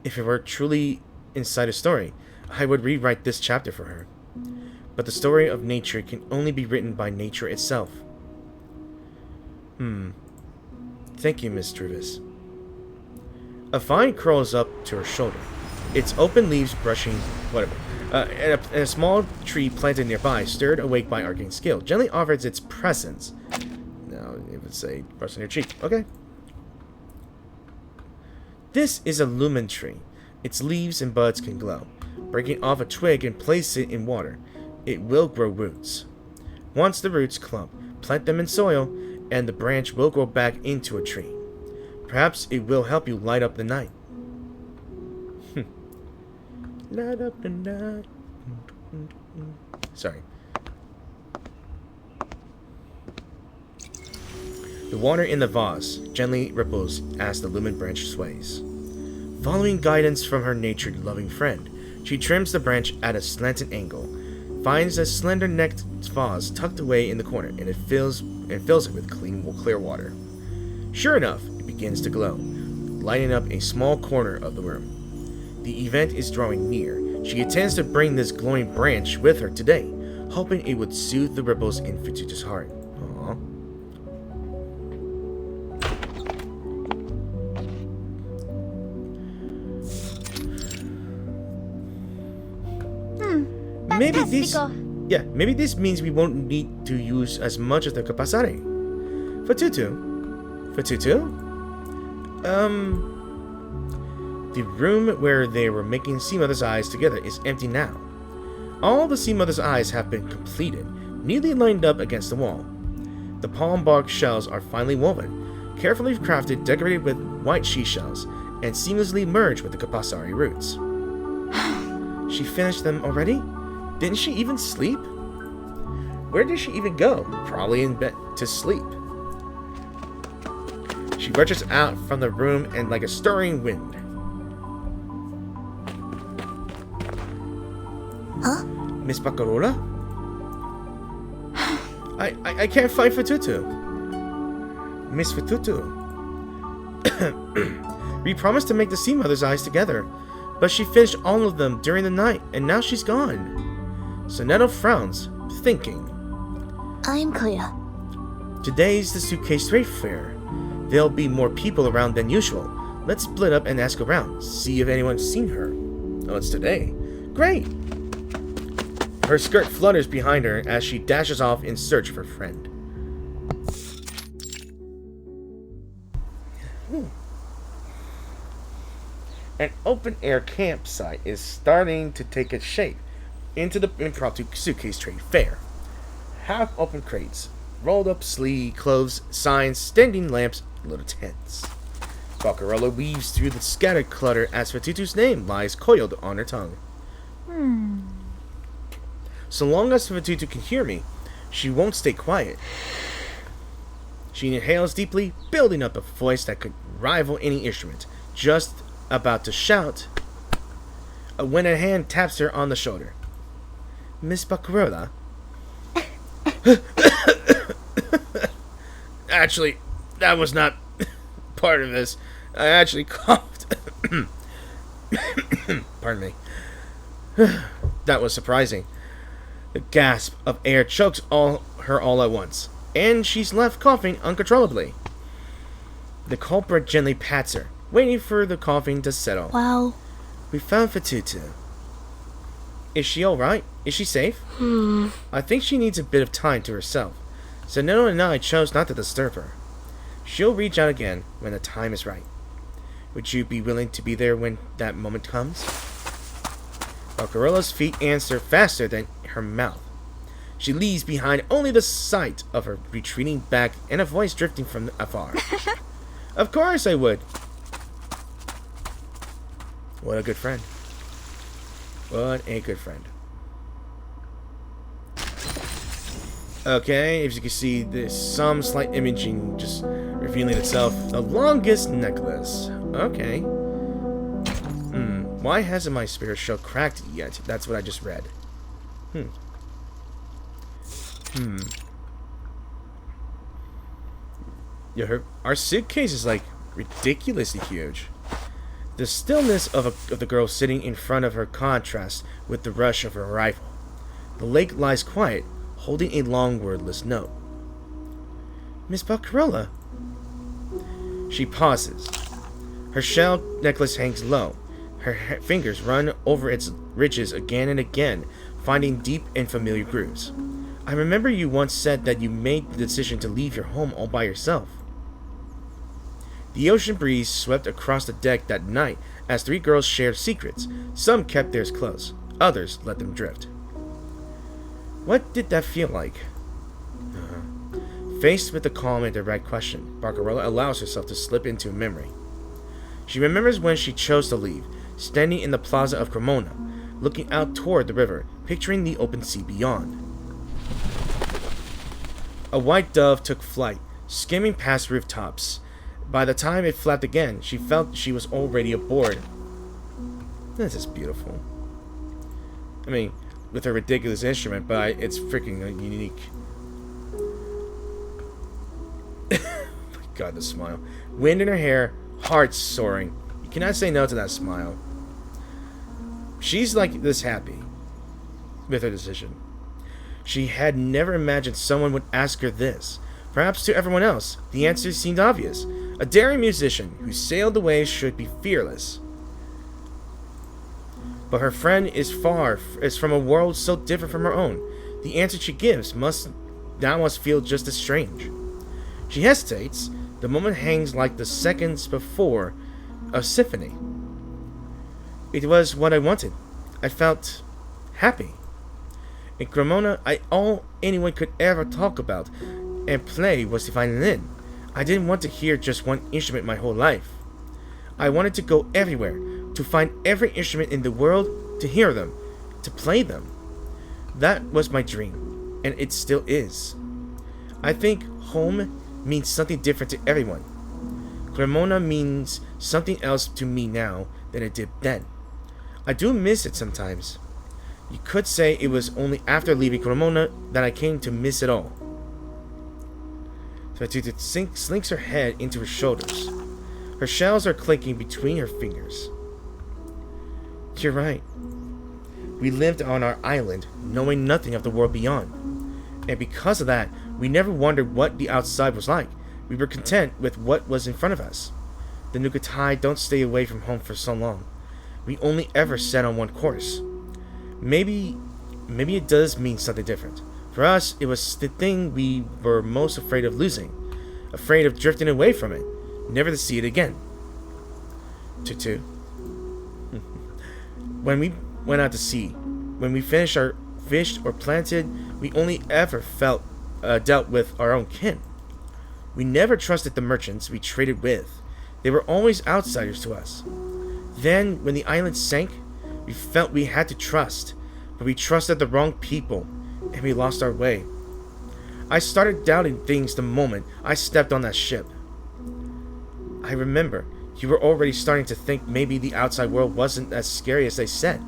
If it were truly inside a story, I would rewrite this chapter for her. But the story of nature can only be written by nature itself. Thank you, Miss Druvis. A vine curls up to her shoulder, its open leaves brushing whatever. And a small tree planted nearby, stirred awake by arcane skill, gently offers its presence. Now, it would say brush on your cheek. Okay. This is a lumen tree. Its leaves and buds can glow. Breaking off a twig and place it in water, it will grow roots. Once the roots clump, plant them in soil, and the branch will grow back into a tree. Perhaps it will help you light up the night. Light up the night. Sorry. The water in the vase gently ripples as the lumen branch sways. Following guidance from her nature-loving friend, she trims the branch at a slanted angle, finds a slender-necked vase tucked away in the corner, and fills it with clear water. Sure enough, it begins to glow, lighting up a small corner of the room. The event is drawing near. She intends to bring this glowing branch with her today, hoping it would soothe the ripples in Fatutu's heart. Aww. Maybe this means we won't need to use as much of the Kapasare. Fatutu? The room where they were making Sea Mother's eyes together is empty now. All the Sea Mother's eyes have been completed, neatly lined up against the wall. The palm bark shells are finely woven, carefully crafted, decorated with white she shells, and seamlessly merged with the Kapasare roots. She finished them already? Didn't she even sleep? Where did she even go? Probably in bed to sleep. She rushes out from the room and like a stirring wind. Huh? Miss Barcarola? I can't find Fatutu. Miss Fatutu. We promised to make the Sea Mother's eyes together, but she finished all of them during the night, and now she's gone. Sonetto frowns, thinking. I'm clear. Today's the suitcase trade fair. there'll be more people around than usual. Let's split up and ask around, see if anyone's seen her. Oh, it's today. Great! Her skirt flutters behind her as she dashes off in search of her friend. An open-air campsite is starting to take its shape into the impromptu suitcase trade fair. Half-open crates, rolled-up sleeve clothes, signs, standing lamps, little tents. Barcarella weaves through the scattered clutter as Fatutu's name lies coiled on her tongue. So long as Fatutu can hear me, she won't stay quiet. She inhales deeply, building up a voice that could rival any instrument, just about to shout when a hand taps her on the shoulder. Miss Barcarella? Actually, that was not part of this. I actually coughed. Pardon me. That was surprising. The gasp of air chokes her all at once, and she's left coughing uncontrollably. The culprit gently pats her, waiting for the coughing to settle. Well, We found Fatutu. Is she alright? Is she safe? I think she needs a bit of time to herself, so Nino and I chose not to disturb her. She'll reach out again when the time is right. Would you be willing to be there when that moment comes? Barcarella's feet answer faster than her mouth. She leaves behind only the sight of her retreating back and a voice drifting from afar. Of course I would. What a good friend. What a good friend. Okay, as you can see, there's some slight imaging just revealing itself. The longest necklace. Okay. Why hasn't my spirit shell cracked yet? That's what I just read. Yeah, our suitcase is like ridiculously huge. The stillness of the girl sitting in front of her contrasts with the rush of her rifle. The lake lies quiet, holding a long wordless note. Miss Barcarella. She pauses. Her shell necklace hangs low. Her fingers run over its ridges again and again, finding deep and familiar grooves. I remember you once said that you made the decision to leave your home all by yourself. The ocean breeze swept across the deck that night as three girls shared secrets. Some kept theirs close, others let them drift. What did that feel like? Faced with the calm and direct question, Barcarella allows herself to slip into a memory. She remembers when she chose to leave, standing in the plaza of Cremona, looking out toward the river, picturing the open sea beyond. A white dove took flight, skimming past rooftops. By the time it flapped again, she felt she was already aboard. This is beautiful. I mean, with a ridiculous instrument, but it's freaking unique. My God, the smile. Wind in her hair, heart soaring. You cannot say no to that smile. She's like this happy with her decision. She had never imagined someone would ask her this. Perhaps to everyone else, the answer seemed obvious. A daring musician who sailed the waves should be fearless. But her friend is from a world so different from her own. The answer she gives must feel just as strange. She hesitates. The moment hangs like the seconds before a symphony. It was what I wanted. I felt happy. In Cremona, all anyone could ever talk about and play was the violin. I didn't want to hear just one instrument my whole life. I wanted to go everywhere, to find every instrument in the world, to hear them, to play them. That was my dream, and it still is. I think home means something different to everyone. Cremona means something else to me now than it did then. I do miss it sometimes. You could say it was only after leaving Cremona that I came to miss it all. Fatutu slinks her head into her shoulders. Her shells are clinking between her fingers. You're right. We lived on our island, knowing nothing of the world beyond. And because of that, we never wondered what the outside was like. We were content with what was in front of us. The Nukatai don't stay away from home for so long. We only ever set on one course. Maybe it does mean something different. For us, it was the thing we were most afraid of losing. Afraid of drifting away from it. Never to see it again. Tutu. When we went out to sea, when we fished or planted, we only ever dealt with our own kin. We never trusted the merchants we traded with. They were always outsiders to us. Then, when the island sank, we felt we had to trust, but we trusted the wrong people, and we lost our way. I started doubting things the moment I stepped on that ship. I remember you were already starting to think maybe the outside world wasn't as scary as they said.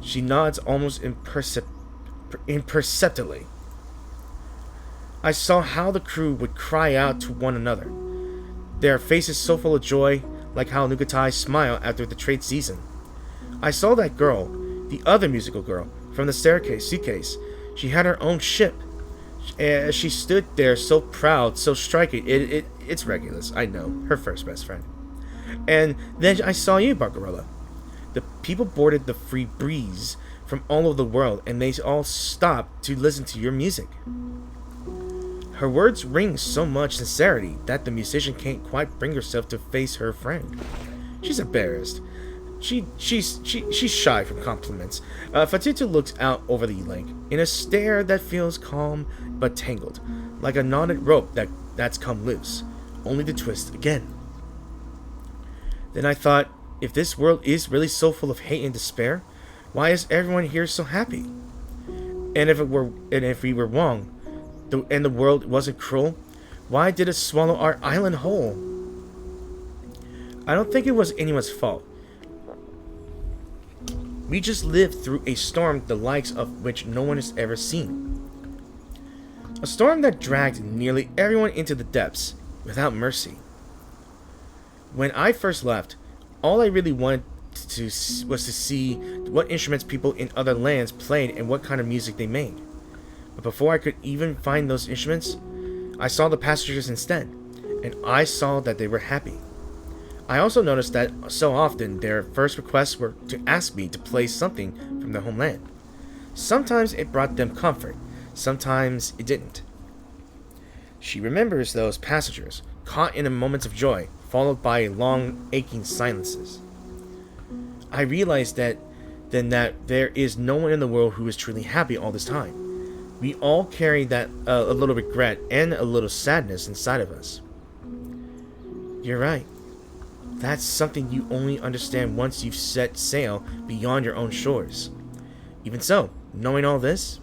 She nods almost imperceptibly. I saw how the crew would cry out to one another, their faces so full of joy, like how Nukatai smile after the trade season. I saw that girl, the other musical girl, from the suitcase. She had her own ship. She stood there so proud, so striking. It's Regulus, I know, her first best friend. And then I saw you, Barbarella. The people boarded the Free Breeze from all over the world, and they all stopped to listen to your music. Her words ring so much sincerity that the musician can't quite bring herself to face her friend. She's embarrassed. She's shy from compliments. Fatutu looks out over the lake in a stare that feels calm but tangled, like a knotted rope that's come loose, only to twist again. Then I thought, if this world is really so full of hate and despair, why is everyone here so happy? And if we were wrong, and the world wasn't cruel, why did it swallow our island whole? I don't think it was anyone's fault. We just lived through a storm the likes of which no one has ever seen. A storm that dragged nearly everyone into the depths, without mercy. When I first left, all I really wanted was to see what instruments people in other lands played and what kind of music they made. But before I could even find those instruments, I saw the passengers instead, and I saw that they were happy. I also noticed that so often their first requests were to ask me to play something from their homeland. Sometimes it brought them comfort, sometimes it didn't. She remembers those passengers, caught in a moment of joy, followed by long, aching silences. I realized that there is no one in the world who is truly happy all this time. We all carry that a little regret and a little sadness inside of us. You're right. That's something you only understand once you've set sail beyond your own shores. Even so, knowing all this,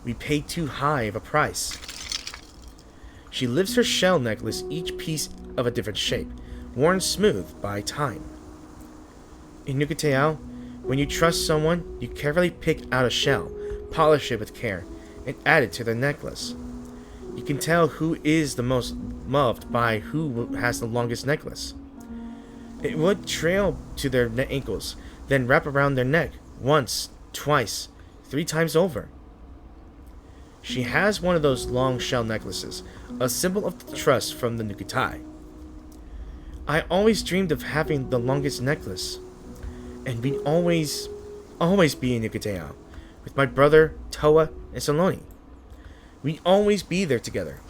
we pay too high of a price. She lifts her shell necklace, each piece of a different shape, worn smooth by time. In Nukateao, when you trust someone, you carefully pick out a shell, polish it with care, and add it to their necklace. You can tell who is the most loved by who has the longest necklace. It would trail to their ankles, then wrap around their neck, once, twice, 3 times over. She has one of those long shell necklaces, a symbol of trust from the Nukatai. I always dreamed of having the longest necklace, and we'd always be in Nukateao, with my brother, Toa, and Saloni. We'd always be there together.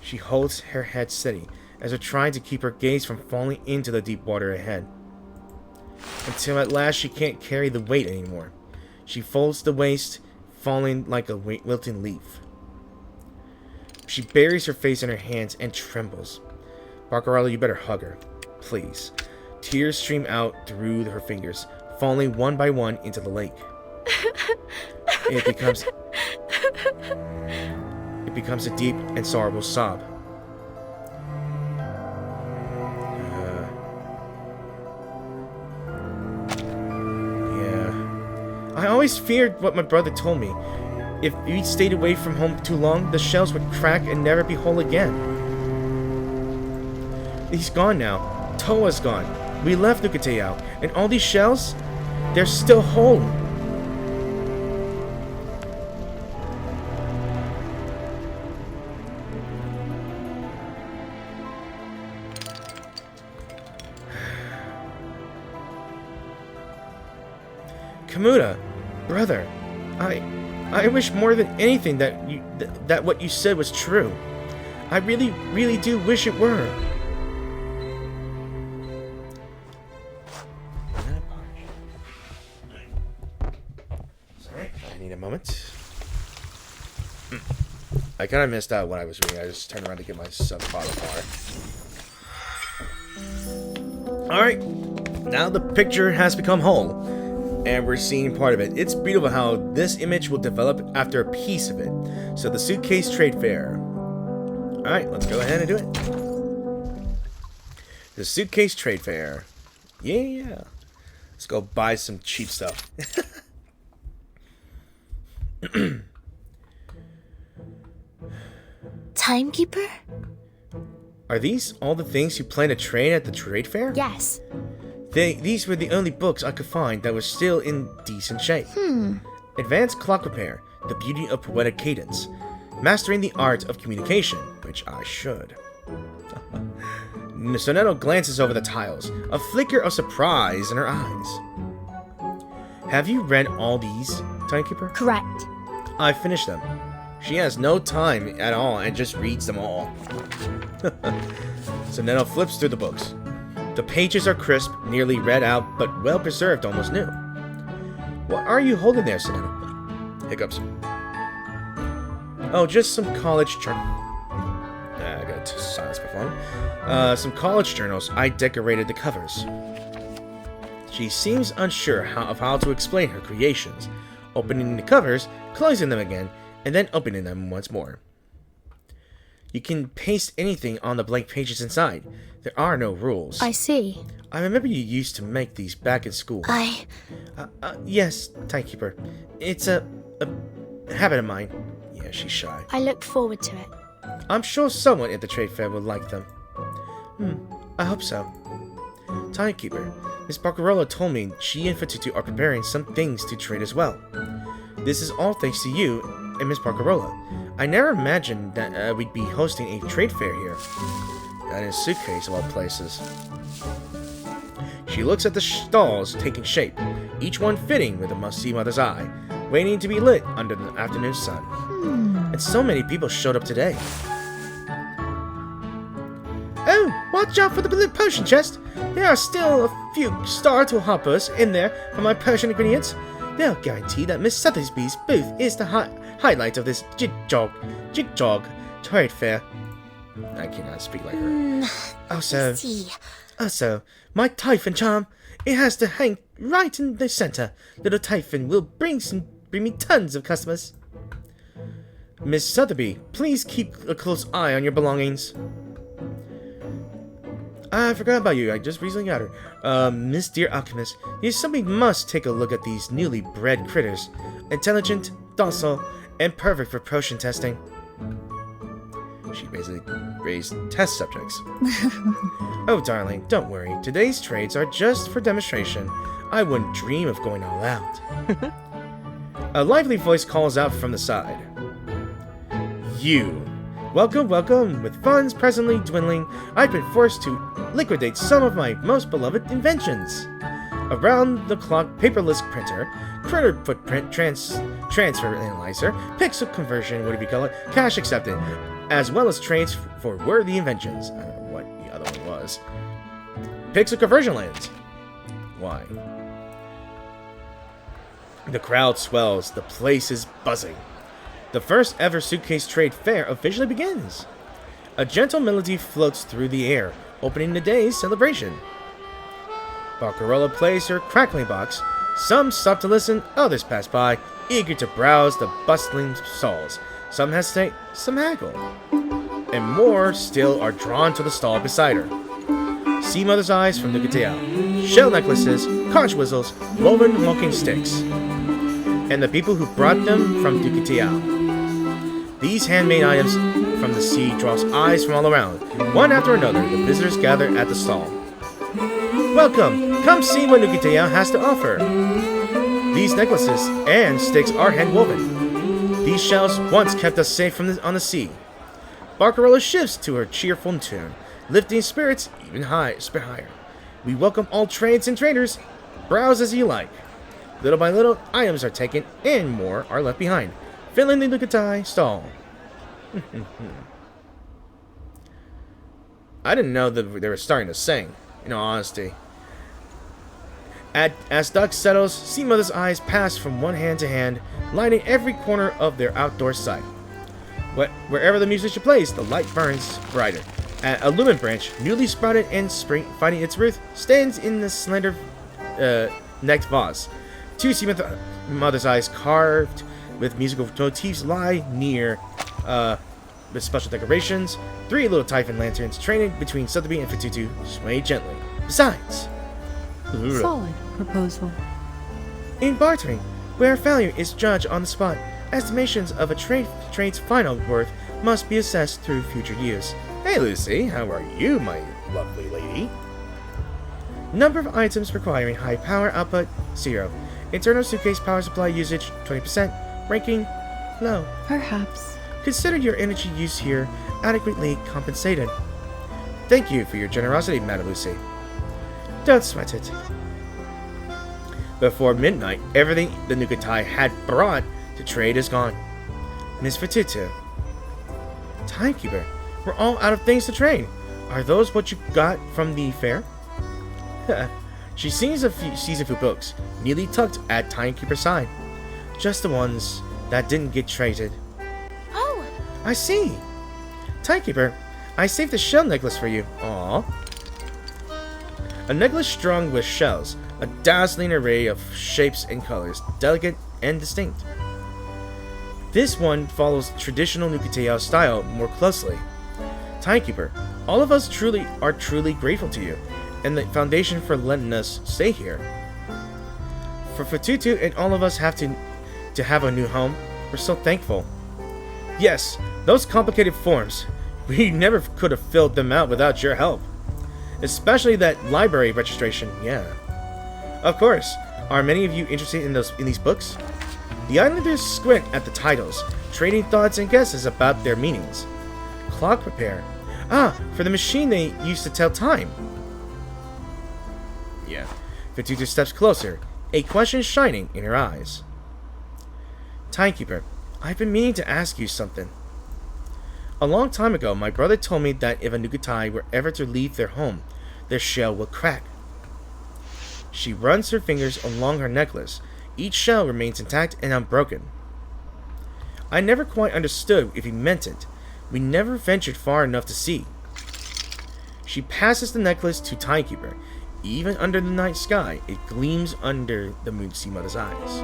She holds her head steady, as if trying to keep her gaze from falling into the deep water ahead. Until at last she can't carry the weight anymore. She folds the waist, falling like a wilting leaf. She buries her face in her hands and trembles. Barbarella, you better hug her, please. Tears stream out through her fingers, falling one by one into the lake. It becomes a deep and sorrowful sob. I always feared what my brother told me. If we stayed away from home too long, the shells would crack and never be whole again. He's gone now. Toa's gone. We left Nukateao, and all these shells, they're still whole. Kamuta, brother, I wish more than anything that what you said was true. I really, really do wish it were. Sorry, I need a moment. I kind of missed out what I was reading. I just turned around to get my subtitle bar. Alright, now the picture has become whole, and we're seeing part of it. It's beautiful how this image will develop after a piece of it. So the suitcase trade fair. Alright, let's go ahead and do it. The suitcase trade fair. Yeah. Let's go buy some cheap stuff. Timekeeper? Are these all the things you plan to trade at the trade fair? Yes. These were the only books I could find that were still in decent shape. Advanced Clock Repair, The Beauty of Poetic Cadence, Mastering the Art of Communication, which I should. Sonetto glances over the tiles, a flicker of surprise in her eyes. Have you read all these, Timekeeper? Correct. I finished them. She has no time at all and just reads them all. Sonetto flips through the books. The pages are crisp, nearly read out, but well preserved, almost new. What are you holding there, Sonetto? Hiccups. Oh, just some college journal. I got silence before. Some college journals. I decorated the covers. She seems unsure of how to explain her creations, opening the covers, closing them again, and then opening them once more. You can paste anything on the blank pages inside. There are no rules. I see. I remember you used to make these back in school. Yes, Timekeeper. It's a habit of mine. Yeah, she's shy. I look forward to it. I'm sure someone at the trade fair will like them. I hope so. Timekeeper, Miss Barcarola told me she and Fatutu are preparing some things to trade as well. This is all thanks to you and Miss Barcarola. I never imagined that we'd be hosting a trade fair here. And in a suitcase of all places. She looks at the stalls taking shape, each one fitting with a must-see mother's eye, waiting to be lit under the afternoon sun. And so many people showed up today. Oh, watch out for the blue potion chest! There are still a few startle hoppers in there for my potion ingredients. They'll guarantee that Miss Sotheby's booth is the highlight of this jig-jog trade fair. I cannot speak like her. Also, my Typhon charm. It has to hang right in the center. Little Typhon will bring me tons of customers. Miss Sotheby, please keep a close eye on your belongings. I forgot about you. I just recently got her. Miss Dear Alchemist, somebody must take a look at these newly bred critters. Intelligent, docile, and perfect for potion testing. She basically raised test subjects. Oh, darling, don't worry. Today's trades are just for demonstration. I wouldn't dream of going all out. A lively voice calls out from the side. You. Welcome, welcome. With funds presently dwindling, I've been forced to liquidate some of my most beloved inventions. Around-the-clock paperless printer, critter footprint transfer analyzer, pixel conversion, whatever you call it, cash accepted, as well as trades for worthy inventions. I don't know what the other one was. Pixel conversion lens. Why? The crowd swells. The place is buzzing. The first ever suitcase trade fair officially begins. A gentle melody floats through the air, opening the day's celebration. Barcarola plays her crackling box. Some stop to listen, others pass by, eager to browse the bustling stalls. Some hesitate, some haggle. And more still are drawn to the stall beside her. See Mother's Eyes from Nukatea, shell necklaces, conch whistles, woven walking sticks. And the people who brought them from Nukatea. These handmade items from the sea draws eyes from all around. One after another, the visitors gather at the stall. Welcome! Come see what Nukatea has to offer. These necklaces and sticks are hand-woven. These shells once kept us safe on the sea. Barcarola shifts to her cheerful tune, lifting spirits even higher. We welcome all trades and traders. Browse as you like. Little by little, items are taken and more are left behind, filling the Nukatai stall. I didn't know that they were starting to sing, in all honesty. As dusk settles, Sea Mother's eyes pass from one hand to hand, lighting every corner of their outdoor site. Wherever the musician plays, the light burns brighter. A lumen branch, newly sprouted and finding its root, stands in the slender necked vase. Two Sea Mother's eyes carved with musical motifs lie near with special decorations. Three little Typhon lanterns training between Sotheby and Fatutu sway gently. Besides, Solid proposal. in bartering, where failure is judged on the spot, estimations of a trade's final worth must be assessed through future use. Hey Lucy, how are you, my lovely lady? Number of items requiring high power output, 0. Internal suitcase power supply usage, 20%. Ranking, low. Perhaps. Consider your energy use here adequately compensated. Thank you for your generosity, Madam Lucy. Don't sweat it. Before midnight, everything the Nukatai had brought to trade is gone. Miss Fatutu. Timekeeper, we're all out of things to trade. Are those what you got from the fair? She sees a few books, neatly tucked at Timekeeper's side. Just the ones that didn't get traded. Oh, I see. Timekeeper, I saved a shell necklace for you. Aww. A necklace strung with shells, a dazzling array of shapes and colors, delicate and distinct. This one follows traditional Nukateao style more closely. Timekeeper, all of us are truly grateful to you, and the foundation for letting us stay here. For Fatutu and all of us to have a new home, we're so thankful. Yes, those complicated forms, we never could have filled them out without your help. Especially that library registration, yeah. Of course, are many of you interested in these books? The Islanders squint at the titles, trading thoughts and guesses about their meanings. Clock repair. Ah, for the machine they used to tell time. Yeah. Fatutu steps closer, a question shining in her eyes. Timekeeper, I've been meaning to ask you something. A long time ago, my brother told me that if a Nukatai were ever to leave their home, their shell would crack. She runs her fingers along her necklace. Each shell remains intact and unbroken. I never quite understood if he meant it. We never ventured far enough to see. She passes the necklace to Timekeeper. Even under the night sky, it gleams under the Sea Mother's eyes.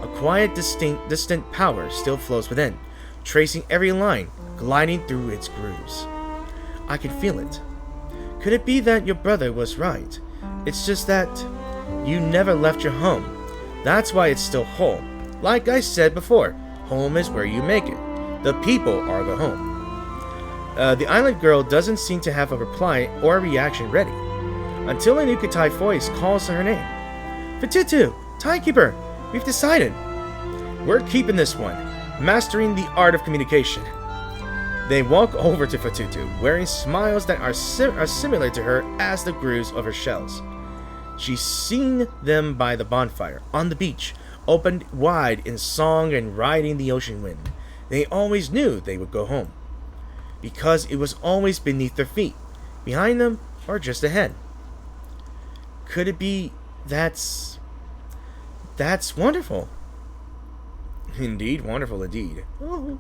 A quiet, distant power still flows within, tracing every line, gliding through its grooves. I can feel it. Could it be that your brother was right? It's just that you never left your home. That's why it's still whole. Like I said before, home is where you make it. The people are the home. The island girl doesn't seem to have a reply or a reaction ready, until a Nukatai voice calls her name. Fatutu, Timekeeper, we've decided. We're keeping this one, mastering the art of communication. They walk over to Fatutu, wearing smiles that are similar to her as the grooves of her shells. She's seen them by the bonfire, on the beach, opened wide in song and riding the ocean wind. They always knew they would go home, because it was always beneath their feet, behind them, or just ahead. Could it be that's wonderful? Indeed, wonderful indeed. Oh.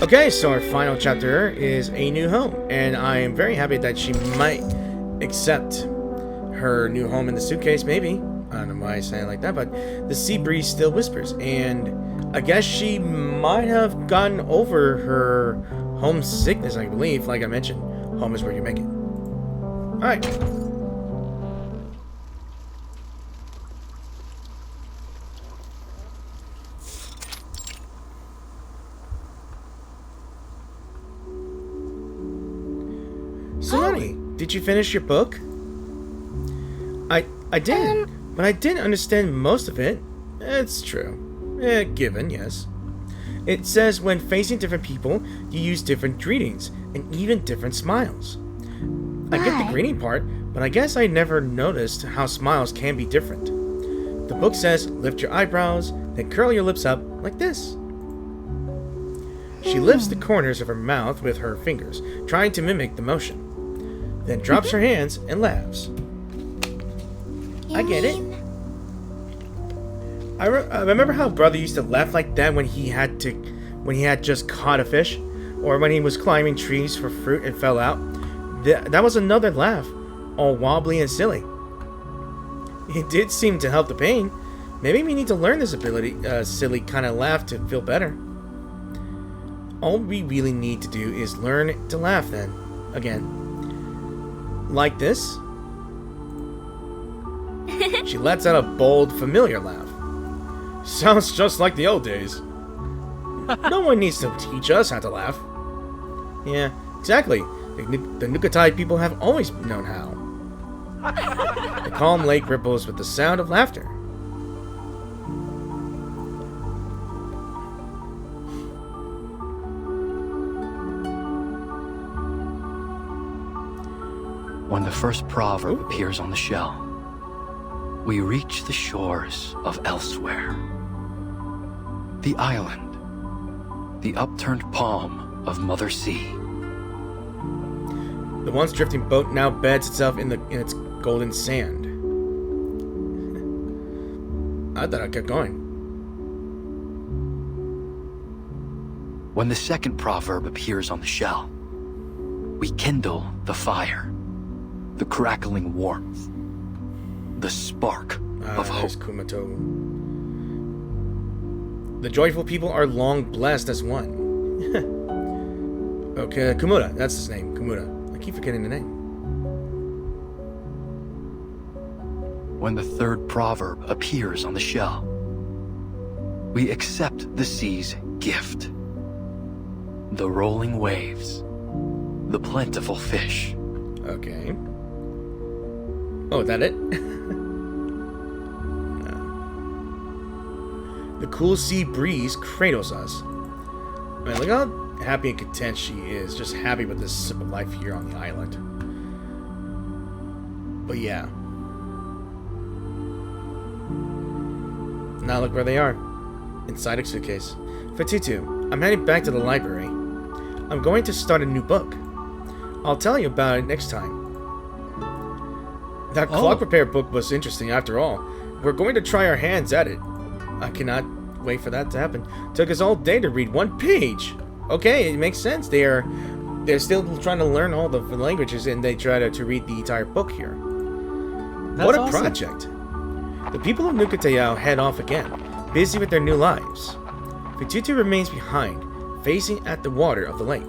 Okay, so our final chapter is A New Home, and I am very happy that she might accept her new home in the suitcase, maybe. I don't know why I say it like that, but the sea breeze still whispers, and I guess she might have gotten over her homesickness, I believe. Like I mentioned, home is where you make it. Alright. So, honey, did you finish your book? I did, but I didn't understand most of it. It's true. Given, yes. It says when facing different people, you use different greetings and even different smiles. I get the Why? greeting part, but I guess I never noticed how smiles can be different. The book says, lift your eyebrows, then curl your lips up like this. She lifts the corners of her mouth with her fingers, trying to mimic the motion. Then drops her hands and laughs. I get it. I remember how brother used to laugh like that when he had just caught a fish, or when he was climbing trees for fruit and fell out. That was another laugh, all wobbly and silly. It did seem to help the pain. Maybe we need to learn this ability, silly kind of laugh, to feel better. All we really need to do is learn to laugh then, again. Like this. She lets out a bold, familiar laugh. Sounds just like the old days. No one needs to teach us how to laugh. Yeah, exactly. The Nukatai people have always known how. The calm lake ripples with the sound of laughter. When the first proverb appears on the shell, we reach the shores of elsewhere. The island, the upturned palm of Mother Sea. The once drifting boat now beds itself in its golden sand. I thought I kept going. When the second proverb appears on the shell, we kindle the fire, the crackling warmth, the spark of hope. There's Kumato. The joyful people are long blessed as one. Okay, Kumura, that's his name, Kumura. I keep forgetting the name. When the third proverb appears on the shell, we accept the sea's gift. The rolling waves, the plentiful fish. Okay. Oh, is that it? The cool sea breeze cradles us. Man, look how happy and content she is, just happy with this simple life here on the island. But yeah. Now look where they are. Inside a suitcase. Fatutu, I'm heading back to the library. I'm going to start a new book. I'll tell you about it next time. That clock repair book was interesting after all. We're going to try our hands at it. I cannot wait for that to happen. Took us all day to read one page. Okay, it makes sense. They're still trying to learn all the languages, and they try to read the entire book here. What a awesome. project. The people of Nukatayao head off again, busy with their new lives. Fatutu remains behind, facing at the water of the lake.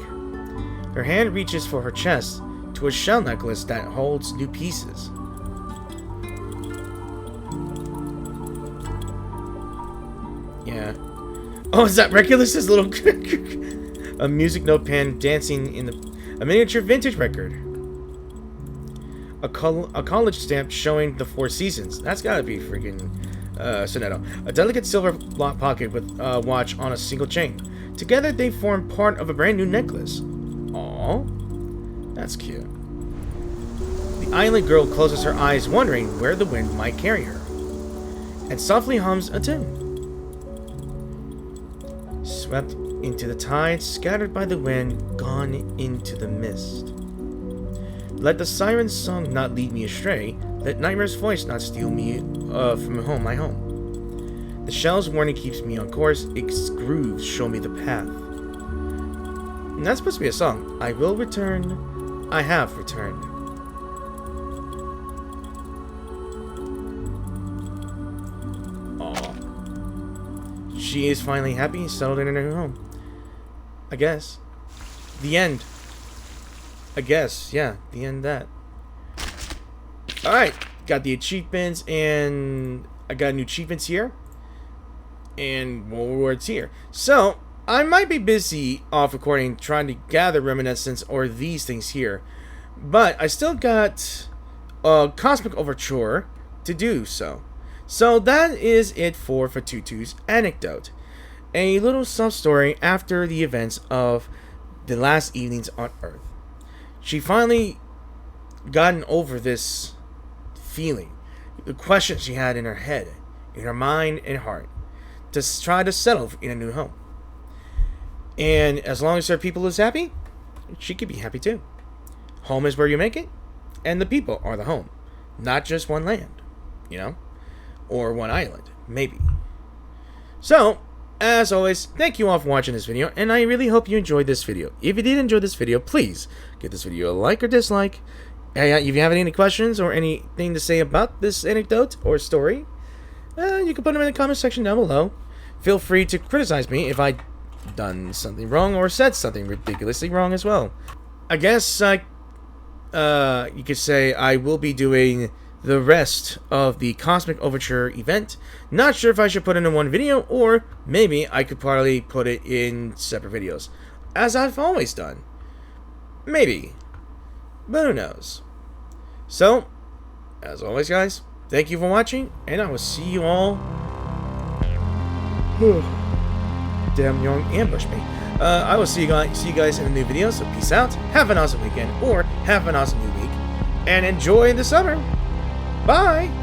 Her hand reaches for her chest to a shell necklace that holds new pieces. Yeah. Oh, is that Regulus's little a music note pen dancing in a miniature vintage record? A college stamp showing the 4 seasons. That's gotta be freaking Sonetto. A delicate silver lock pocket with a watch on a single chain. Together they form part of a brand new necklace. Aww. That's cute. The island girl closes her eyes, wondering where the wind might carry her, and softly hums a tune. Swept into the tide, scattered by the wind, gone into the mist. Let the siren's song not lead me astray. Let nightmare's voice not steal me from home, my home. The shell's warning keeps me on course. Its grooves show me the path. And that's supposed to be a song. I will return. I have returned. Aw. She is finally happy, settled in her new home. I guess. The end. I guess, yeah, the end of that. Alright, got the achievements, and I got new achievements here. And more rewards here. So, I might be busy off recording trying to gather reminiscence or these things here. But I still got a Cosmic Overture to do so. So that is it for Fatutu's Anecdote. A little sub-story after the events of the last evenings on Earth. She finally gotten over this feeling, the questions she had in her head, in her mind and heart, to try to settle in a new home. And as long as her people is happy, she could be happy too. Home is where you make it, and the people are the home. Not just one land, you know? Or one island, maybe. So, as always, thank you all for watching this video, and I really hope you enjoyed this video. If you did enjoy this video, please give this video a like or dislike. If you have any questions or anything to say about this anecdote or story, you can put them in the comment section down below. Feel free to criticize me if I've done something wrong or said something ridiculously wrong as well. I guess you could say I will be doing the rest of the Cosmic Overture event. Not sure if I should put it in one video, or maybe I could probably put it in separate videos, as I've always done. Maybe. But who knows? So, as always, guys, thank you for watching, and I will see you all... Damn, young ambushed me. I will see you guys in a new video, so peace out, have an awesome weekend, or have an awesome new week, and enjoy the summer. Bye!